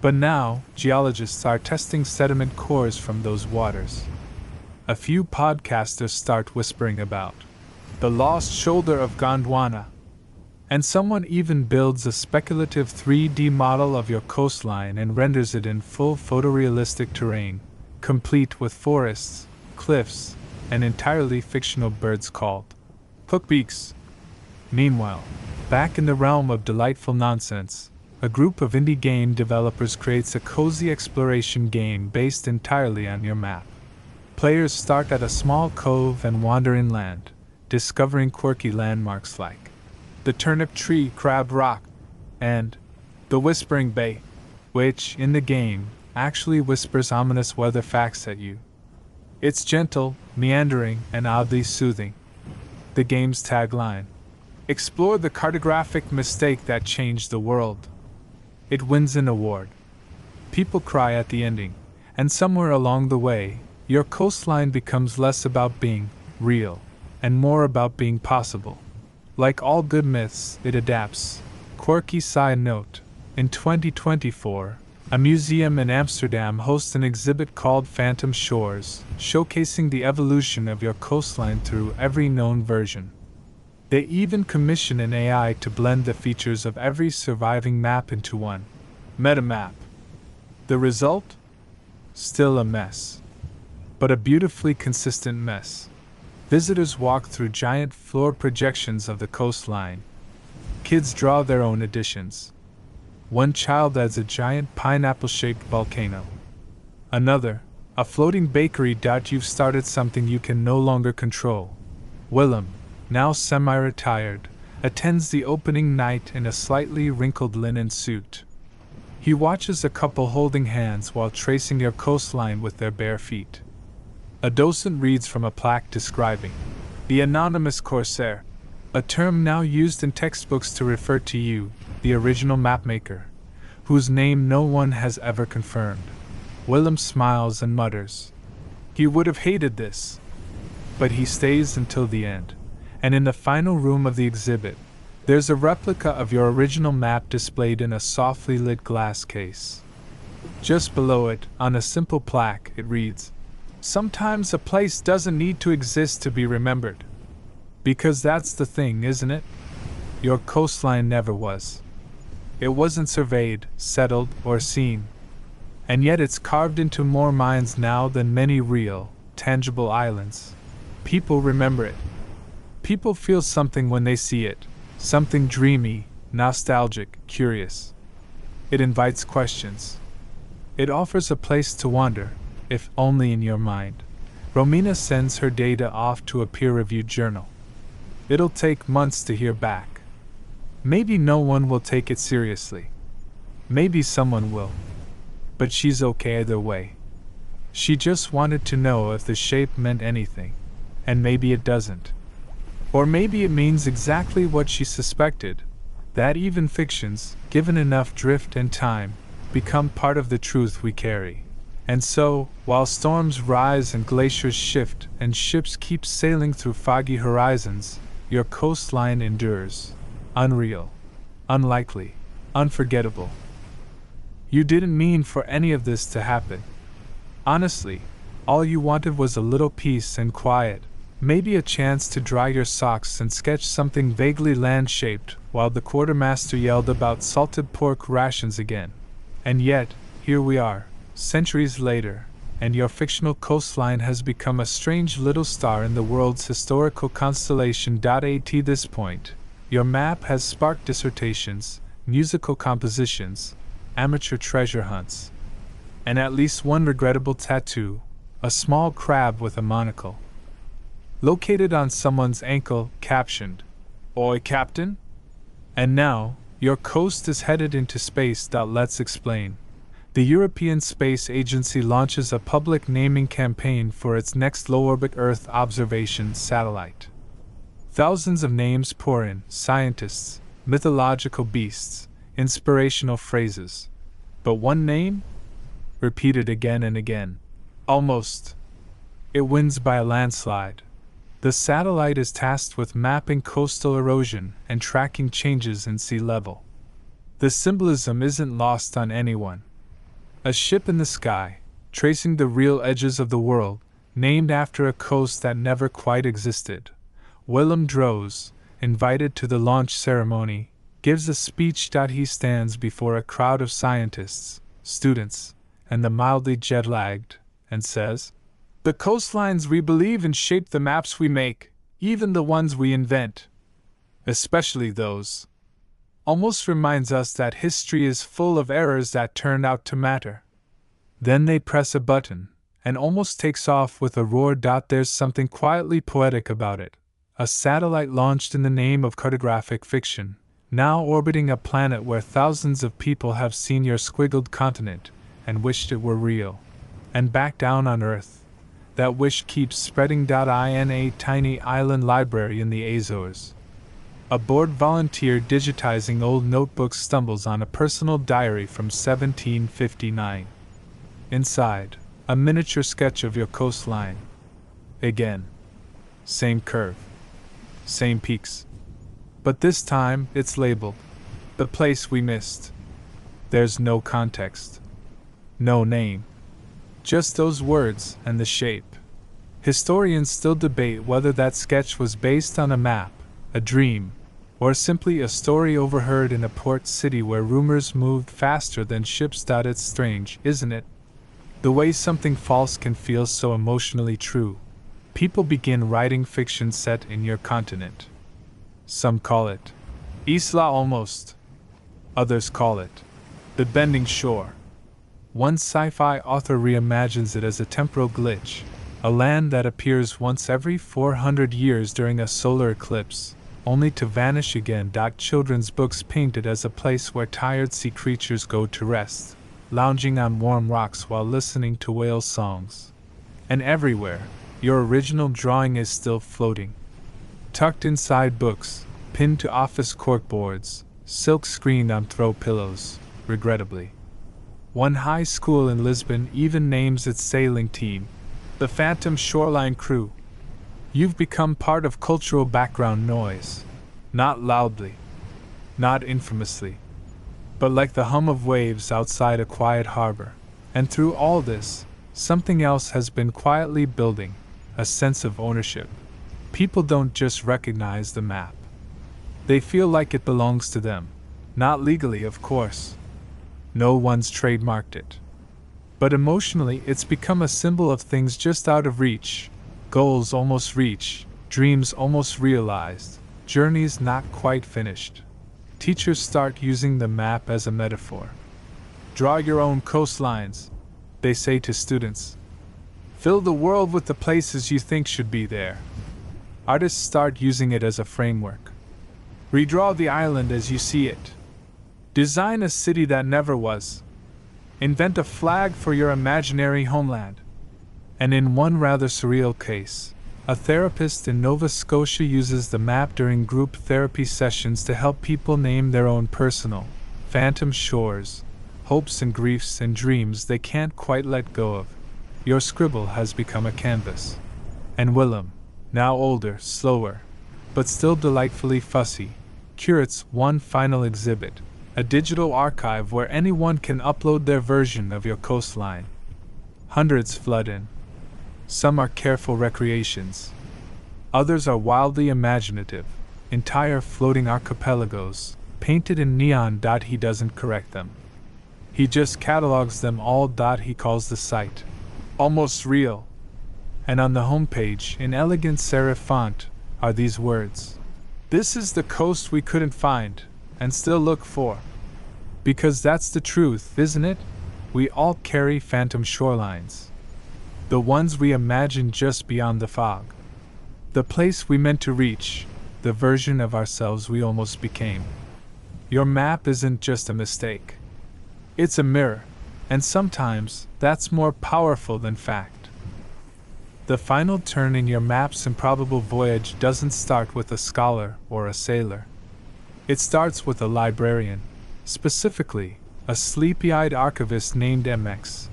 But now, geologists are testing sediment cores from those waters. A few podcasters start whispering about the lost shoulder of Gondwana. And someone even builds a speculative 3D model of your coastline and renders it in full photorealistic terrain, complete with forests, cliffs, and entirely fictional birds called Hookbeaks. Meanwhile, back in the realm of delightful nonsense, a group of indie game developers creates a cozy exploration game based entirely on your map. Players start at a small cove and wander inland, discovering quirky landmarks like the Turnip Tree Crab Rock and the Whispering Bay, which, in the game, actually whispers ominous weather facts at you. It's gentle, meandering, and oddly soothing. The game's tagline: explore the cartographic mistake that changed the world. It wins an award. People cry at the ending, and somewhere along the way, your coastline becomes less about being real and more about being possible. Like all good myths, it adapts. Quirky side note: in 2024, a museum in Amsterdam hosts an exhibit called Phantom Shores, showcasing the evolution of your coastline through every known version. They even commission an AI to blend the features of every surviving map into one metamap. The result? Still a mess. But a beautifully consistent mess. Visitors walk through giant floor projections of the coastline. Kids draw their own additions. One child adds a giant pineapple-shaped volcano. Another, a floating bakery. You've started something you can no longer control. Willem, now semi-retired, attends the opening night in a slightly wrinkled linen suit. He watches a couple holding hands while tracing your coastline with their bare feet. A docent reads from a plaque describing the anonymous corsair, a term now used in textbooks to refer to you, the original mapmaker, whose name no one has ever confirmed. Willem smiles and mutters. He would have hated this. But he stays until the end. And in the final room of the exhibit, there's a replica of your original map displayed in a softly lit glass case. Just below it, on a simple plaque, it reads, "Sometimes a place doesn't need to exist to be remembered." Because that's the thing, isn't it? Your coastline never was. It wasn't surveyed, settled, or seen. And yet it's carved into more minds now than many real, tangible islands. People remember it. People feel something when they see it, something dreamy, nostalgic, curious. It invites questions. It offers a place to wander, if only in your mind. Romina sends her data off to a peer-reviewed journal. It'll take months to hear back. Maybe no one will take it seriously. Maybe someone will. But she's okay either way. She just wanted to know if the shape meant anything, and maybe it doesn't. Or maybe it means exactly what she suspected, that even fictions, given enough drift and time, become part of the truth we carry. And so, while storms rise and glaciers shift and ships keep sailing through foggy horizons, your coastline endures. Unreal. Unlikely. Unforgettable. You didn't mean for any of this to happen. Honestly, all you wanted was a little peace and quiet. Maybe a chance to dry your socks and sketch something vaguely land-shaped while the quartermaster yelled about salted pork rations again. And yet, here we are, centuries later, and your fictional coastline has become a strange little star in the world's historical constellation. At this point, your map has sparked dissertations, musical compositions, amateur treasure hunts, and at least one regrettable tattoo, a small crab with a monocle located on someone's ankle, captioned, "Oi, Captain?" And now, your coast is headed into space. Let's explain. The European Space Agency launches a public naming campaign for its next low-orbit Earth observation satellite. Thousands of names pour in: scientists, mythological beasts, inspirational phrases. But one name? Repeated again and again. Almost. It wins by a landslide. The satellite is tasked with mapping coastal erosion and tracking changes in sea level. The symbolism isn't lost on anyone. A ship in the sky, tracing the real edges of the world, named after a coast that never quite existed. Willem Droz, invited to the launch ceremony, gives a speech. He stands before a crowd of scientists, students, and the mildly jet-lagged, and says, "The coastlines we believe in shape the maps we make. Even the ones we invent, especially those, almost reminds us that history is full of errors that turn out to matter. Then they press a button, and almost takes off with a roar. There's something quietly poetic about it. A satellite launched in the name of cartographic fiction, now orbiting a planet where thousands of people have seen your squiggled continent and wished it were real. And back down on Earth, that wish keeps spreading. In a tiny island library in the Azores, a bored volunteer digitizing old notebooks stumbles on a personal diary from 1759. Inside, a miniature sketch of your coastline. Again, same curve, same peaks. But this time, it's labeled the place we missed. There's no context, no name, just those words and the shape. Historians still debate whether that sketch was based on a map, a dream, or simply a story overheard in a port city where rumors moved faster than ships. It's strange, isn't it? The way something false can feel so emotionally true. People begin writing fiction set in your continent. Some call it Isla Almost. Others call it The Bending Shore. One sci-fi author reimagines it as a temporal glitch, a land that appears once every 400 years during a solar eclipse, only to vanish again. Children's books paint it as a place where tired sea creatures go to rest, lounging on warm rocks while listening to whale songs. And everywhere, your original drawing is still floating, tucked inside books, pinned to office corkboards, silk screened on throw pillows, regrettably. One high school in Lisbon even names its sailing team the Phantom Shoreline Crew. You've become part of cultural background noise, not loudly, not infamously, but like the hum of waves outside a quiet harbor. And through all this, something else has been quietly building, a sense of ownership. People don't just recognize the map. They feel like it belongs to them. Not legally, of course. No one's trademarked it. But emotionally, it's become a symbol of things just out of reach. Goals almost reached, dreams almost realized, journeys not quite finished. Teachers start using the map as a metaphor. Draw your own coastlines, they say to students. Fill the world with the places you think should be there. Artists start using it as a framework. Redraw the island as you see it. Design a city that never was. Invent a flag for your imaginary homeland. And in one rather surreal case, a therapist in Nova Scotia uses the map during group therapy sessions to help people name their own personal, phantom shores, hopes and griefs and dreams they can't quite let go of. Your scribble has become a canvas. And Willem, now older, slower, but still delightfully fussy, curates one final exhibit, a digital archive where anyone can upload their version of your coastline. Hundreds flood in. Some are careful recreations. Others are wildly imaginative, entire floating archipelagos, painted in neon. He doesn't correct them. He just catalogs them all. He calls the site Almost Real. And on the homepage, in elegant serif font, are these words. This is the coast we couldn't find, and still look for. Because that's the truth, isn't it? We all carry phantom shorelines. The ones we imagine just beyond the fog. The place we meant to reach, the version of ourselves we almost became. Your map isn't just a mistake. It's a mirror, and sometimes that's more powerful than fact. The final turn in your map's improbable voyage doesn't start with a scholar or a sailor. It starts with a librarian, specifically, a sleepy-eyed archivist named MX,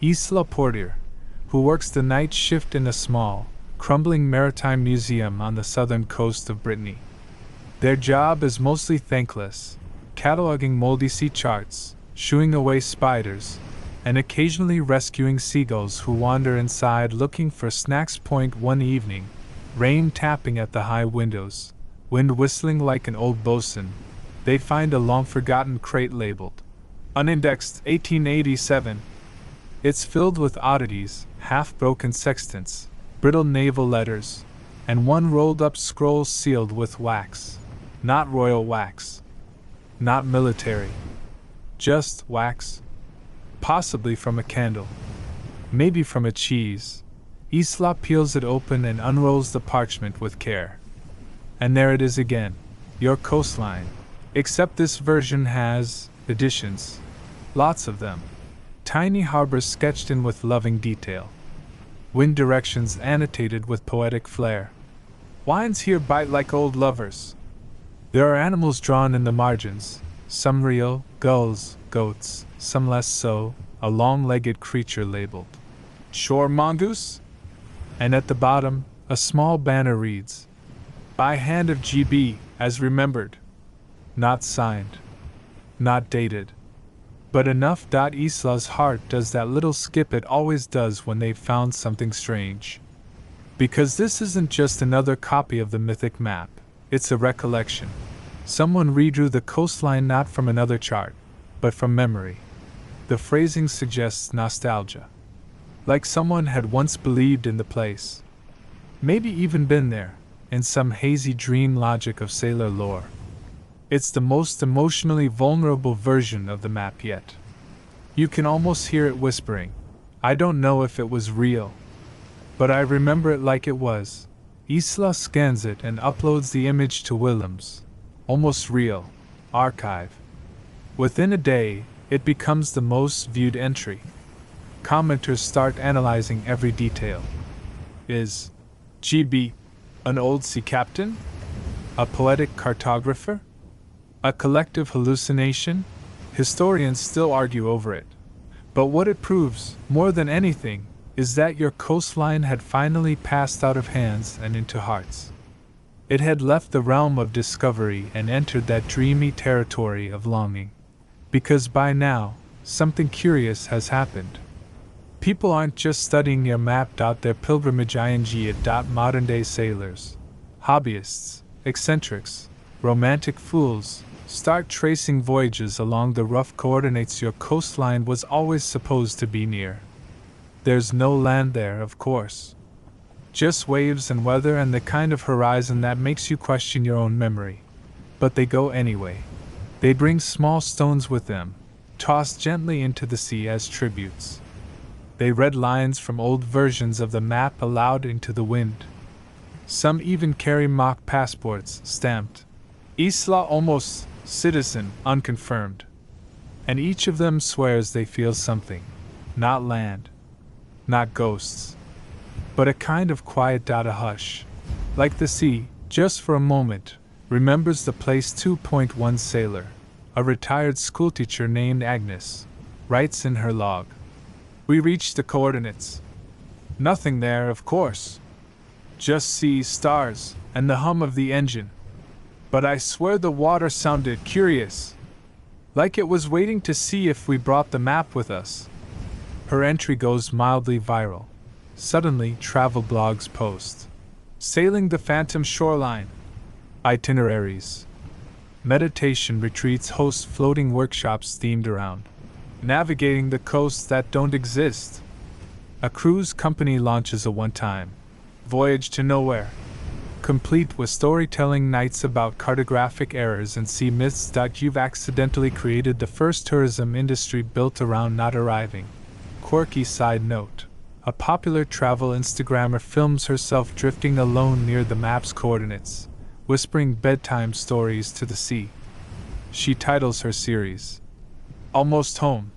Isla Portier, who works the night shift in a small, crumbling maritime museum on the southern coast of Brittany. Their job is mostly thankless, cataloging moldy sea charts, shooing away spiders, and occasionally rescuing seagulls who wander inside looking for snacks. One evening, rain tapping at the high windows, wind whistling like an old bosun, they find a long-forgotten crate labeled Unindexed 1887. It's filled with oddities, half-broken sextants, brittle naval letters, and one rolled up scroll sealed with wax. Not royal wax. Not military. Just wax. Possibly from a candle. Maybe from a cheese. Isla peels it open and unrolls the parchment with care. And there it is again, your coastline. Except this version has additions. Lots of them. Tiny harbors sketched in with loving detail. Wind directions annotated with poetic flair. Wines here bite like old lovers. There are animals drawn in the margins, some real, gulls, goats, some less so, a long-legged creature labeled shore mongoose. And at the bottom, a small banner reads, by hand of GB, as remembered. Not signed. Not dated. But enough. Isla's heart does that little skip it always does when they've found something strange. Because this isn't just another copy of the mythic map, it's a recollection. Someone redrew the coastline not from another chart, but from memory. The phrasing suggests nostalgia. Like someone had once believed in the place. Maybe even been there, in some hazy dream logic of sailor lore. It's the most emotionally vulnerable version of the map yet. You can almost hear it whispering, I don't know if it was real, but I remember it like it was. Isla scans it and uploads the image to Willem's Almost Real archive. Within a day, it becomes the most viewed entry. Commenters start analyzing every detail. Is GB an old sea captain? A poetic cartographer? A collective hallucination? Historians still argue over it. But what it proves, more than anything, is that your coastline had finally passed out of hands and into hearts. It had left the realm of discovery and entered that dreamy territory of longing. Because by now, something curious has happened. People aren't just studying your map. Their pilgrimage at modern-day sailors, hobbyists, eccentrics, romantic fools, start tracing voyages along the rough coordinates your coastline was always supposed to be near. There's no land there, of course. Just waves and weather and the kind of horizon that makes you question your own memory. But they go anyway. They bring small stones with them, tossed gently into the sea as tributes. They read lines from old versions of the map aloud into the wind. Some even carry mock passports stamped Isla almost citizen unconfirmed. And each of them swears they feel something. Not land. Not ghosts. But a kind of quiet a hush. Like the sea, just for a moment, remembers the place. 2.1 Sailor, a retired schoolteacher named Agnes, writes in her log. We reached the coordinates. Nothing there, of course. Just sea, stars, and the hum of the engine. But I swear the water sounded curious. Like it was waiting to see if we brought the map with us. Her entry goes mildly viral. Suddenly, travel blogs post. Sailing the phantom shoreline. Itineraries. Meditation retreats host floating workshops themed around navigating the coasts that don't exist. A cruise company launches a one-time voyage to nowhere, complete with storytelling nights about cartographic errors and sea myths. You've accidentally created the first tourism industry built around not arriving. Quirky side note. A popular travel Instagrammer films herself drifting alone near the map's coordinates, whispering bedtime stories to the sea. She titles her series Almost Home.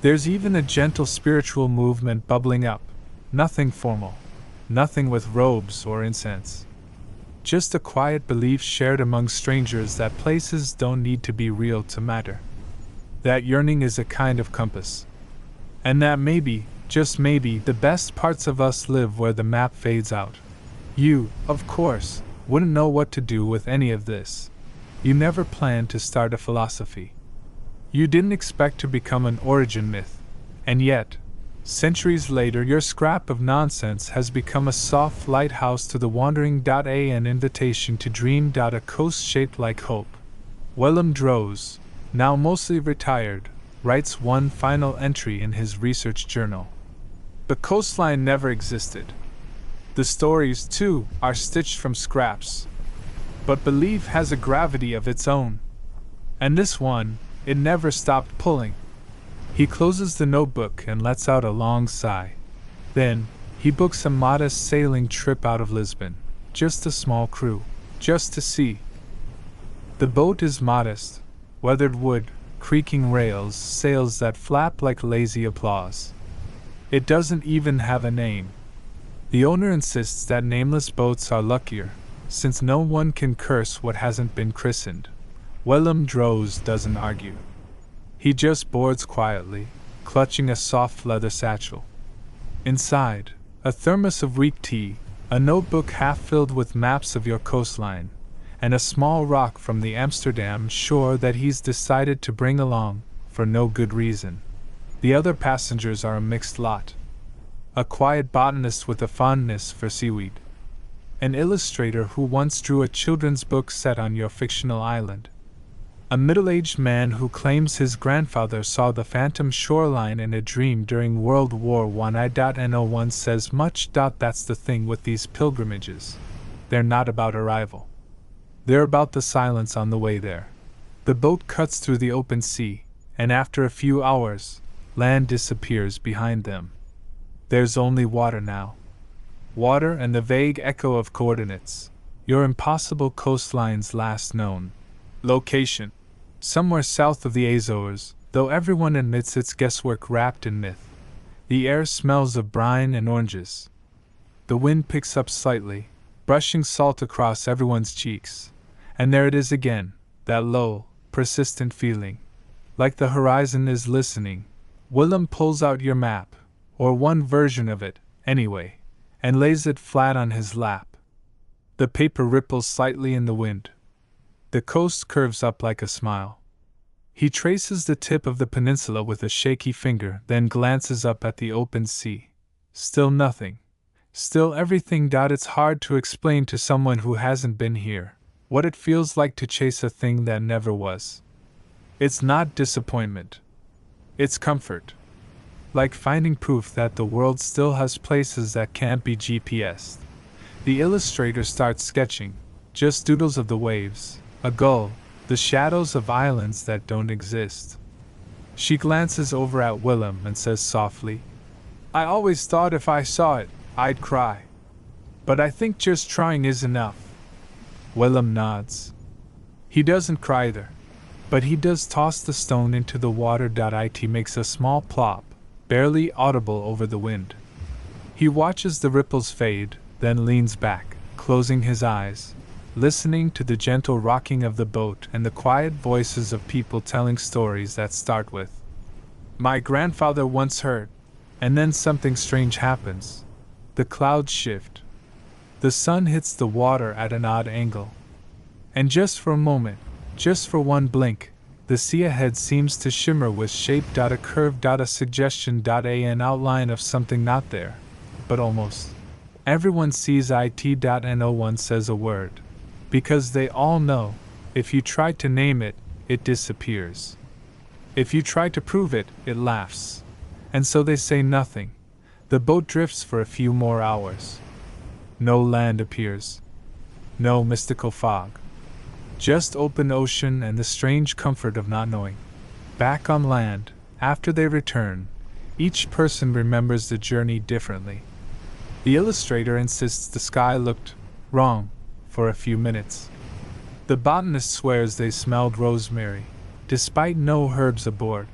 There's even a gentle spiritual movement bubbling up. Nothing formal. Nothing with robes or incense. Just a quiet belief shared among strangers that places don't need to be real to matter. That yearning is a kind of compass. And that maybe, just maybe, the best parts of us live where the map fades out. You, of course, wouldn't know what to do with any of this. You never planned to start a philosophy. You didn't expect to become an origin myth. And yet, centuries later, your scrap of nonsense has become a soft lighthouse to the wandering. An invitation to dream. A coast shaped like hope. Willem Droz, now mostly retired, writes one final entry in his research journal. The coastline never existed. The stories, too, are stitched from scraps. But belief has a gravity of its own. And this one, it never stopped pulling. He closes the notebook and lets out a long sigh. Then, he books a modest sailing trip out of Lisbon. Just a small crew. Just to see. The boat is modest. Weathered wood, creaking rails, sails that flap like lazy applause. It doesn't even have a name. The owner insists that nameless boats are luckier, since no one can curse what hasn't been christened. Willem Droz doesn't argue. He just boards quietly, clutching a soft leather satchel. Inside, a thermos of weak tea, a notebook half filled with maps of your coastline, and a small rock from the Amsterdam shore that he's decided to bring along, for no good reason. The other passengers are a mixed lot. A quiet botanist with a fondness for seaweed. An illustrator who once drew a children's book set on your fictional island. A middle-aged man who claims his grandfather saw the phantom shoreline in a dream during World War I. No one says much. That's the thing with these pilgrimages. They're not about arrival. They're about the silence on the way there. The boat cuts through the open sea, and after a few hours, land disappears behind them. There's only water now. Water and the vague echo of coordinates, your impossible coastline's last known location. Somewhere south of the Azores, though everyone admits it's guesswork wrapped in myth. The air smells of brine and oranges. The wind picks up slightly, brushing salt across everyone's cheeks. And there it is again, that low, persistent feeling. Like the horizon is listening. Willem pulls out your map, or one version of it, anyway, and lays it flat on his lap. The paper ripples slightly in the wind. The coast curves up like a smile. He traces the tip of the peninsula with a shaky finger, then glances up at the open sea. Still nothing. Still everything. It's hard to explain to someone who hasn't been here what it feels like to chase a thing that never was. It's not disappointment. It's comfort. Like finding proof that the world still has places that can't be GPSed. The illustrator starts sketching, just doodles of the waves, a gull, the shadows of islands that don't exist. She glances over at Willem and says softly, "I always thought if I saw it, I'd cry. But I think just trying is enough." Willem nods. He doesn't cry either, but he does toss the stone into the water. It makes a small plop, barely audible over the wind. He watches the ripples fade, then leans back, closing his eyes, listening to the gentle rocking of the boat and the quiet voices of people telling stories that start with, "My grandfather once heard," and then something strange happens. The clouds shift. The sun hits the water at an odd angle. And just for a moment, just for one blink, the sea ahead seems to shimmer with shape. A curve. A suggestion. An outline of something not there, but almost. Everyone sees it. And no one says a word. Because they all know, if you try to name it, it disappears. If you try to prove it, it laughs. And so they say nothing. The boat drifts for a few more hours. No land appears. No mystical fog. Just open ocean and the strange comfort of not knowing. Back on land, after they return, each person remembers the journey differently. The illustrator insists the sky looked wrong for a few minutes. The botanist swears they smelled rosemary, despite no herbs aboard.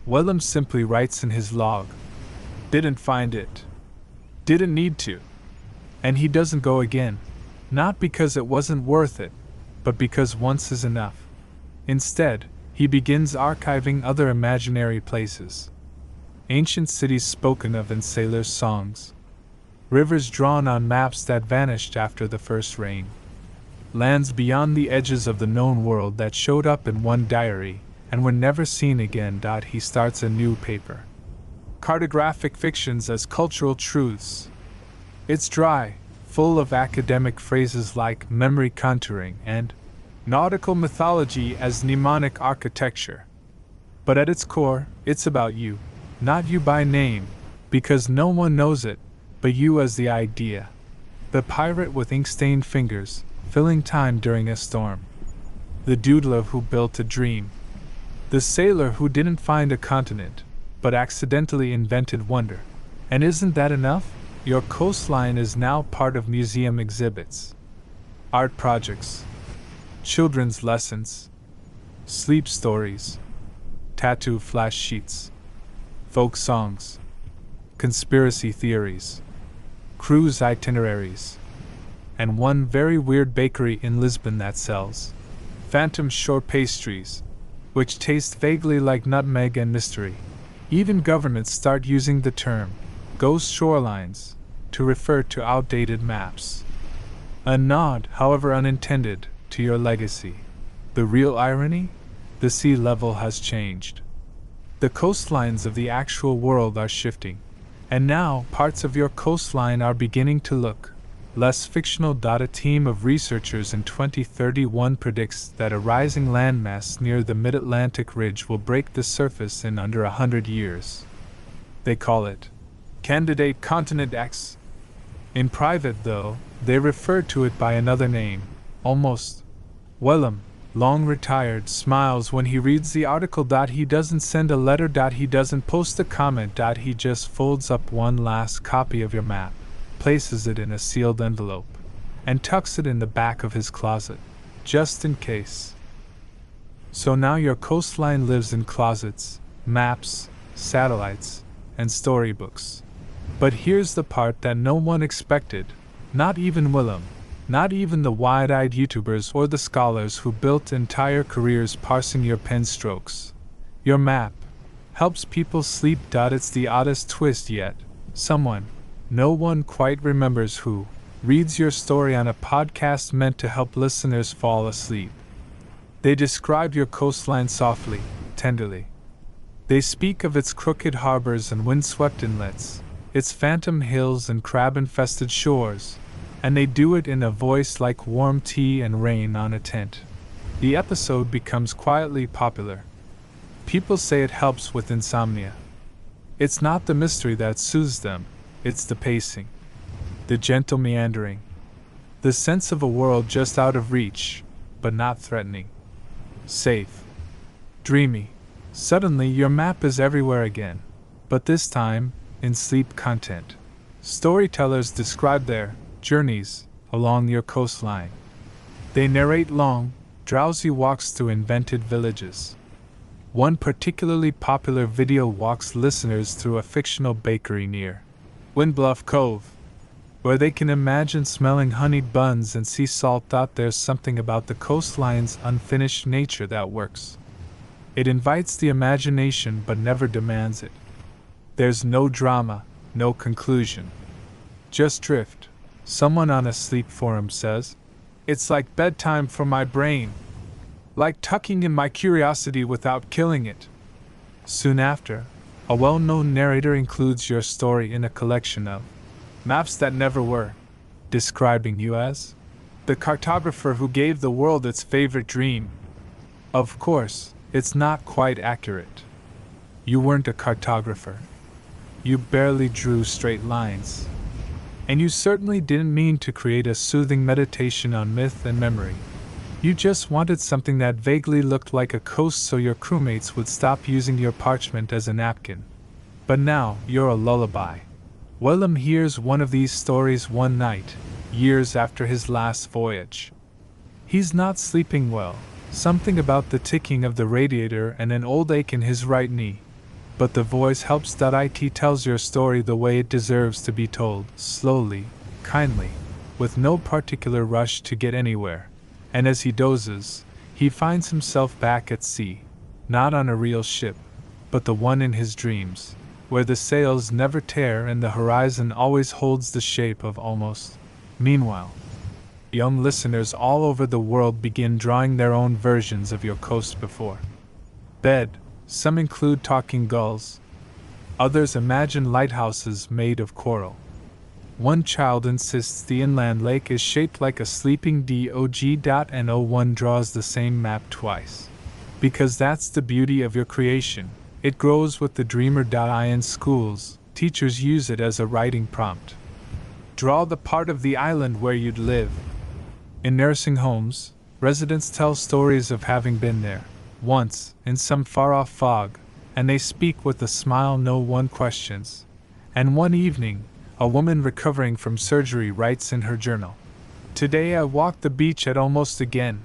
Willem simply writes in his log, "Didn't find it. Didn't need to." And he doesn't go again, not because it wasn't worth it, but because once is enough. Instead, he begins archiving other imaginary places. Ancient cities spoken of in sailors' songs. Rivers drawn on maps that vanished after the first rain. Lands beyond the edges of the known world that showed up in one diary and were never seen again. He starts a new paper. Cartographic fictions as cultural truths. It's dry, full of academic phrases like memory contouring and nautical mythology as mnemonic architecture. But at its core, it's about you, not you by name, because no one knows it, but you as the idea. The pirate with ink-stained fingers, filling time during a storm. The doodler who built a dream. The sailor who didn't find a continent, but accidentally invented wonder. And isn't that enough? Your coastline is now part of museum exhibits, art projects, children's lessons, sleep stories, tattoo flash sheets, folk songs, conspiracy theories, cruise itineraries, and one very weird bakery in Lisbon that sells phantom shore pastries, which taste vaguely like nutmeg and mystery. Even governments start using the term ghost shorelines to refer to outdated maps. A nod, however unintended, to your legacy. The real irony? The sea level has changed. The coastlines of the actual world are shifting, and now parts of your coastline are beginning to look less fictional. A team of researchers in 2031 predicts that a rising landmass near the mid-Atlantic ridge will break the surface in under 100 years. They call it Candidate Continent X. In private, though, they refer to it by another name, almost. Wellham, long retired, smiles when he reads the article. He doesn't send a letter. He doesn't post a comment. He just folds up one last copy of your map, places it in a sealed envelope, and tucks it in the back of his closet, just in case. So now your coastline lives in closets, maps, satellites, and storybooks. But here's the part that no one expected, not even Willem, not even the wide-eyed YouTubers or the scholars who built entire careers parsing your pen strokes. Your map helps people sleep. It's the oddest twist yet. Someone, no one quite remembers who, reads your story on a podcast meant to help listeners fall asleep. They describe your coastline softly, tenderly. They speak of its crooked harbors and windswept inlets, its phantom hills and crab-infested shores, and they do it in a voice like warm tea and rain on a tent. The episode becomes quietly popular. People say it helps with insomnia. It's not the mystery that soothes them. It's the pacing, the gentle meandering, the sense of a world just out of reach, but not threatening. Safe. Dreamy. Suddenly your map is everywhere again, but this time, in sleep content. Storytellers describe their journeys along your coastline. They narrate long, drowsy walks through invented villages. One particularly popular video walks listeners through a fictional bakery near Windbluff Cove, where they can imagine smelling honeyed buns and sea salt. There's something about the coastline's unfinished nature that works. It invites the imagination but never demands it. There's no drama, no conclusion. Just drift. Someone on a sleep forum says, "It's like bedtime for my brain. Like tucking in my curiosity without killing it." Soon after, a well-known narrator includes your story in a collection of maps that never were, describing you as the cartographer who gave the world its favorite dream. Of course, it's not quite accurate. You weren't a cartographer. You barely drew straight lines. And you certainly didn't mean to create a soothing meditation on myth and memory. You just wanted something that vaguely looked like a coast so your crewmates would stop using your parchment as a napkin. But now, you're a lullaby. Willem hears one of these stories one night, years after his last voyage. He's not sleeping well, something about the ticking of the radiator and an old ache in his right knee. But the voice helps. It tells your story the way it deserves to be told, slowly, kindly, with no particular rush to get anywhere. And as he dozes, he finds himself back at sea, not on a real ship, but the one in his dreams, where the sails never tear and the horizon always holds the shape of almost. Meanwhile, young listeners all over the world begin drawing their own versions of your coast before bed. Some include talking gulls. Others imagine lighthouses made of coral. One child insists the inland lake is shaped like a sleeping dog. And one draws the same map twice. Because that's the beauty of your creation. It grows with the dreamer. In schools, teachers use it as a writing prompt. Draw the part of the island where you'd live. In nursing homes, residents tell stories of having been there, once, in some far-off fog, and they speak with a smile no one questions. And one evening, a woman recovering from surgery writes in her journal, "Today I walked the beach at almost again.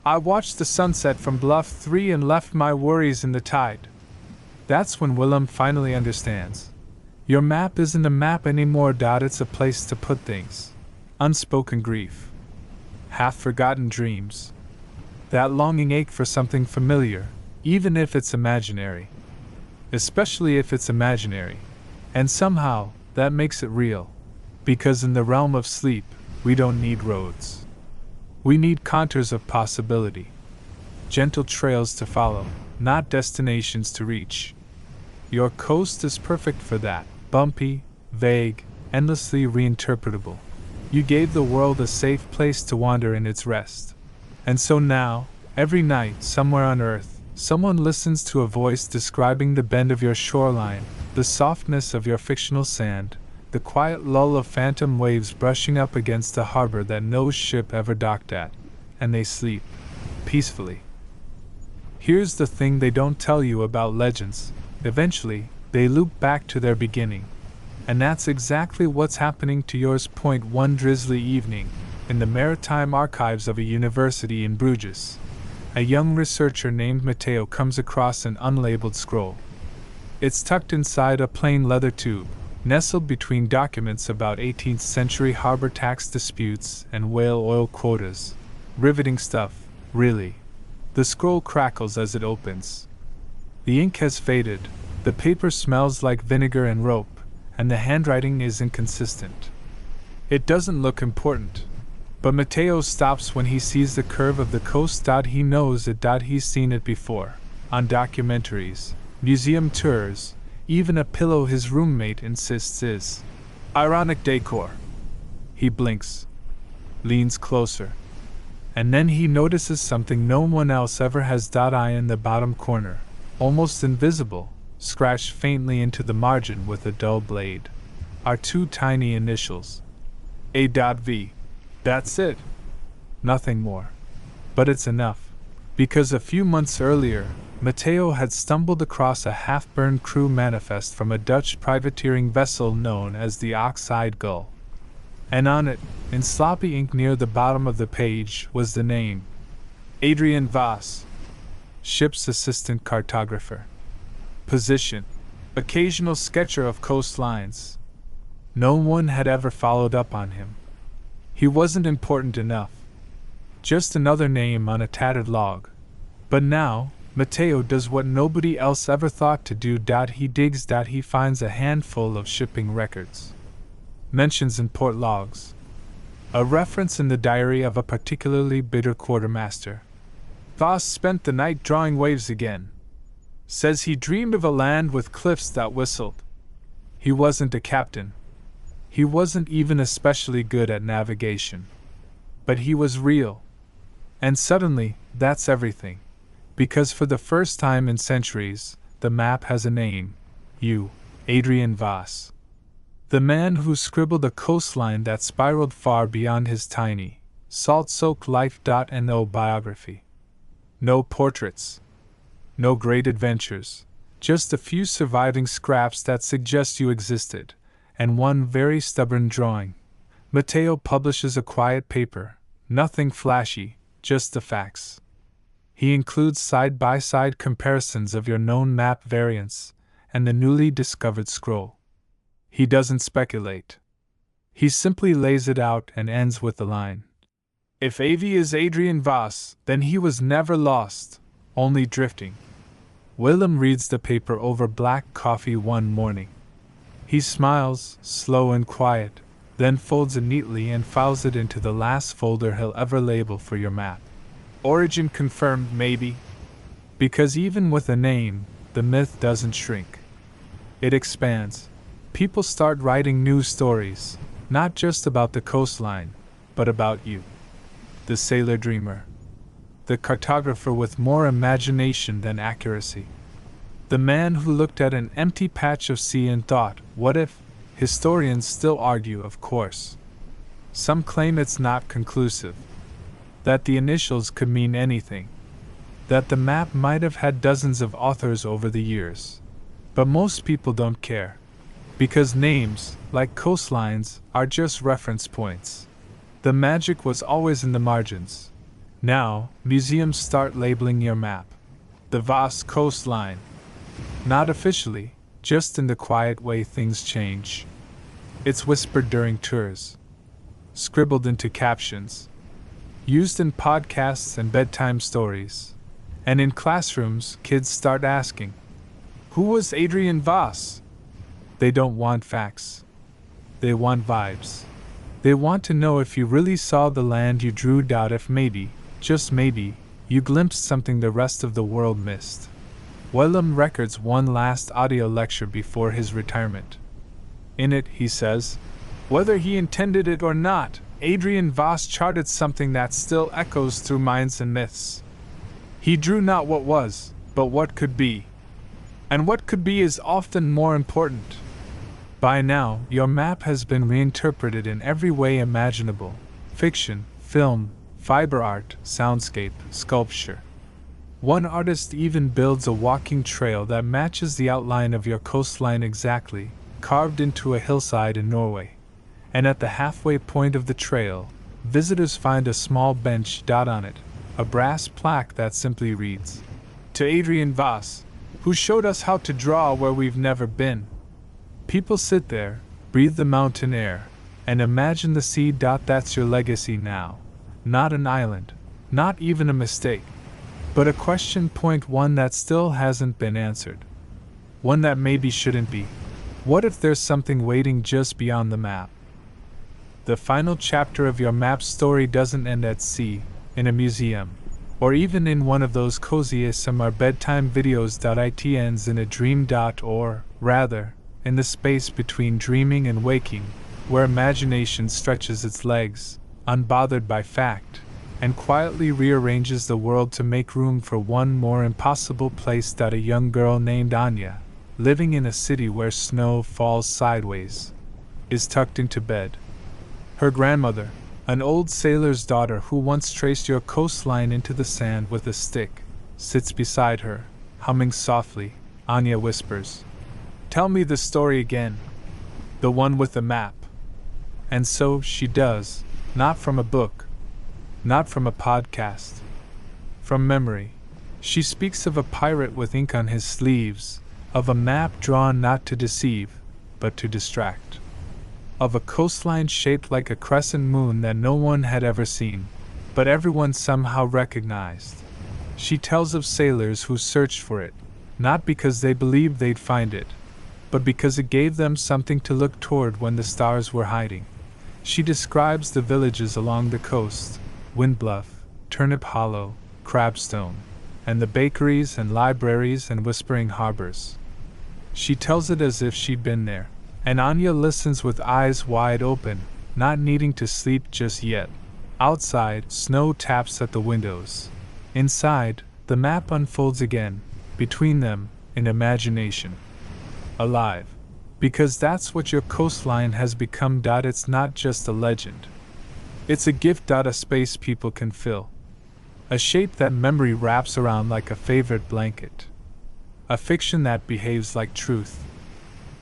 I watched the sunset from Bluff 3 and left my worries in the tide." That's when Willem finally understands. Your map isn't a map anymore. It's a place to put things. Unspoken grief. Half-forgotten dreams. That longing ache for something familiar, even if it's imaginary. Especially if it's imaginary. And somehow, that makes it real. Because in the realm of sleep, we don't need roads. We need contours of possibility. Gentle trails to follow, not destinations to reach. Your coast is perfect for that. Bumpy, vague, endlessly reinterpretable. You gave the world a safe place to wander in its rest. And so now, every night, somewhere on Earth, someone listens to a voice describing the bend of your shoreline, the softness of your fictional sand, the quiet lull of phantom waves brushing up against a harbor that no ship ever docked at, and they sleep peacefully. Here's the thing they don't tell you about legends. Eventually, they loop back to their beginning. And that's exactly what's happening to yours. One drizzly evening, in the maritime archives of a university in Bruges, a young researcher named Matteo comes across an unlabeled scroll. It's tucked inside a plain leather tube, nestled between documents about 18th century harbor tax disputes and whale oil quotas. Riveting stuff, really. The scroll crackles as it opens. The ink has faded, the paper smells like vinegar and rope, and the handwriting is inconsistent. It doesn't look important. But Matteo stops when he sees the curve of the coast. He knows it. He's seen it before, on documentaries, museum tours, even a pillow his roommate insists is ironic decor. He blinks, leans closer, and then he notices something no one else ever has. I in the bottom corner, almost invisible, scratched faintly into the margin with a dull blade, are two tiny initials. A.V. That's it. Nothing more. But it's enough. Because a few months earlier, Matteo had stumbled across a half-burned crew manifest from a Dutch privateering vessel known as the Ox-Eyed Gull. And on it, in sloppy ink near the bottom of the page, was the name Adrian Voss, ship's assistant cartographer. Position: occasional sketcher of coastlines. No one had ever followed up on him. He wasn't important enough. Just another name on a tattered log. But now, Matteo does what nobody else ever thought to do. He digs. He finds a handful of shipping records. Mentions in port logs. A reference in the diary of a particularly bitter quartermaster. Voss spent the night drawing waves again. Says he dreamed of a land with cliffs that whistled. He wasn't a captain. He wasn't even especially good at navigation. But he was real. And suddenly, that's everything. Because for the first time in centuries, the map has a name. You, Adrian Voss. The man who scribbled a coastline that spiraled far beyond his tiny, salt-soaked life. No biography. No portraits. No great adventures. Just a few surviving scraps that suggest you existed. And one very stubborn drawing. Matteo publishes a quiet paper, nothing flashy, just the facts. He includes side-by-side comparisons of your known map variants and the newly discovered scroll. He doesn't speculate. He simply lays it out and ends with the line: "If AV is Adrian Voss, then he was never lost, only drifting." Willem reads the paper over black coffee one morning. He smiles, slow and quiet, then folds it neatly and files it into the last folder he'll ever label for your map. Origin confirmed, maybe? Because even with a name, the myth doesn't shrink. It expands. People start writing new stories, not just about the coastline, but about you. The sailor dreamer. The cartographer with more imagination than accuracy. The man who looked at an empty patch of sea and thought, what if? Historians still argue, of course. Some claim it's not conclusive, that the initials could mean anything, that the map might have had dozens of authors over the years. But most people don't care, because names, like coastlines, are just reference points. The magic was always in the margins. Now, museums start labeling your map the Voss coastline. Not officially, just in the quiet way things change. It's whispered during tours, scribbled into captions, used in podcasts and bedtime stories. And in classrooms, kids start asking, "Who was Adrian Voss?" They don't want facts. They want vibes. They want to know if you really saw the land you drew out, if maybe, just maybe, you glimpsed something the rest of the world missed. Wellham records one last audio lecture before his retirement. In it, he says, "Whether he intended it or not, Adrian Voss charted something that still echoes through minds and myths. He drew not what was, but what could be. And what could be is often more important." By now, your map has been reinterpreted in every way imaginable: fiction, film, fiber art, soundscape, sculpture. One artist even builds a walking trail that matches the outline of your coastline exactly, carved into a hillside in Norway. And at the halfway point of the trail, visitors find a small bench on it, a brass plaque that simply reads, "To Adrian Voss, who showed us how to draw where we've never been." People sit there, breathe the mountain air, and imagine the sea. That's your legacy now. Not an island, not even a mistake, but a question point, one that still hasn't been answered. One that maybe shouldn't be. What if there's something waiting just beyond the map? The final chapter of your map story doesn't end at sea, in a museum, or even in one of those cozy ASMR bedtime videos. It ends in a dream. Or, rather, in the space between dreaming and waking, where imagination stretches its legs, unbothered by fact, and quietly rearranges the world to make room for one more impossible place. A young girl named Anya, living in a city where snow falls sideways, is tucked into bed. Her grandmother, an old sailor's daughter who once traced your coastline into the sand with a stick, sits beside her, humming softly. Anya whispers, "Tell me the story again. The one with the map." And so she does, not from a book, not from a podcast, from memory. She speaks of a pirate with ink on his sleeves, of a map drawn not to deceive, but to distract, of a coastline shaped like a crescent moon that no one had ever seen, but everyone somehow recognized. She tells of sailors who searched for it, not because they believed they'd find it, but because it gave them something to look toward when the stars were hiding. She describes the villages along the coast, Windbluff, Turnip Hollow, Crabstone, and the bakeries and libraries and whispering harbors. She tells it as if she'd been there, and Anya listens with eyes wide open, not needing to sleep just yet. Outside, snow taps at the windows. Inside, the map unfolds again, between them, in imagination. Alive. Because that's what your coastline has become. It's not just a legend. It's a gift. A space people can fill. A shape that memory wraps around like a favorite blanket. A fiction that behaves like truth.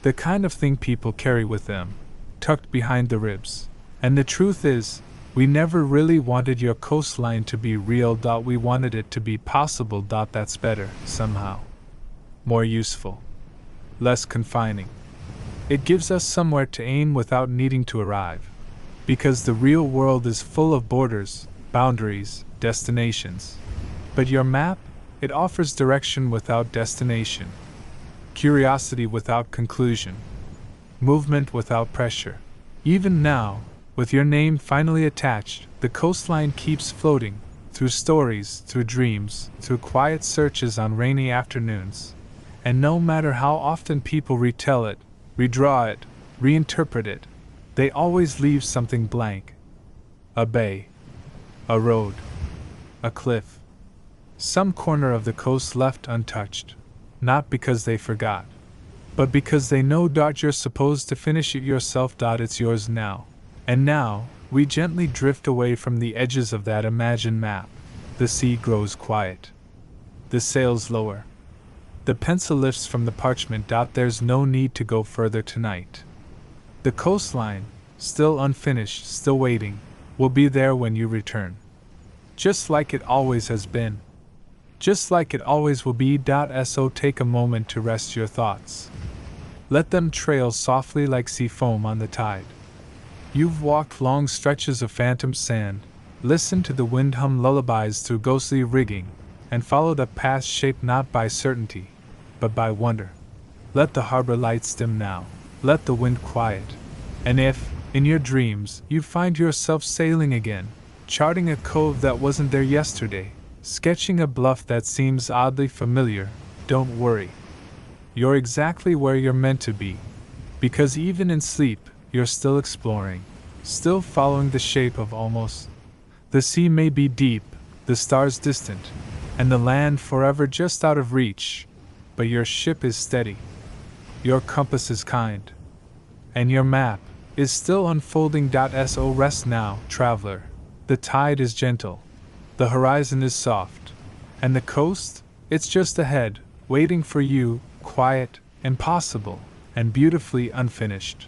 The kind of thing people carry with them, tucked behind the ribs. And the truth is, we never really wanted your coastline to be real. We wanted it to be possible. That's better, somehow. More useful. Less confining. It gives us somewhere to aim without needing to arrive. Because the real world is full of borders, boundaries, destinations. But your map, it offers direction without destination. Curiosity without conclusion. Movement without pressure. Even now, with your name finally attached, the coastline keeps floating, through stories, through dreams, through quiet searches on rainy afternoons. And no matter how often people retell it, redraw it, reinterpret it, they always leave something blank. A bay. A road. A cliff. Some corner of the coast left untouched. Not because they forgot, but because they know you're supposed to finish it yourself. It's yours now. And now, we gently drift away from the edges of that imagined map. The sea grows quiet. The sails lower. The pencil lifts from the parchment. There's no need to go further tonight. The coastline, still unfinished, still waiting, will be there when you return. Just like it always has been. Just like it always will be. So take a moment to rest your thoughts. Let them trail softly like sea foam on the tide. You've walked long stretches of phantom sand, listened to the wind hum lullabies through ghostly rigging, and followed a path shaped not by certainty, but by wonder. Let the harbor lights dim now. Let the wind quiet. And if, in your dreams, you find yourself sailing again, charting a cove that wasn't there yesterday, sketching a bluff that seems oddly familiar, don't worry. You're exactly where you're meant to be, because even in sleep, you're still exploring, still following the shape of almost. The sea may be deep, the stars distant, and the land forever just out of reach, but your ship is steady. Your compass is kind. And your map is still unfolding. So rest now, traveler. The tide is gentle. The horizon is soft. And the coast? It's just ahead, waiting for you, quiet, impossible, and beautifully unfinished.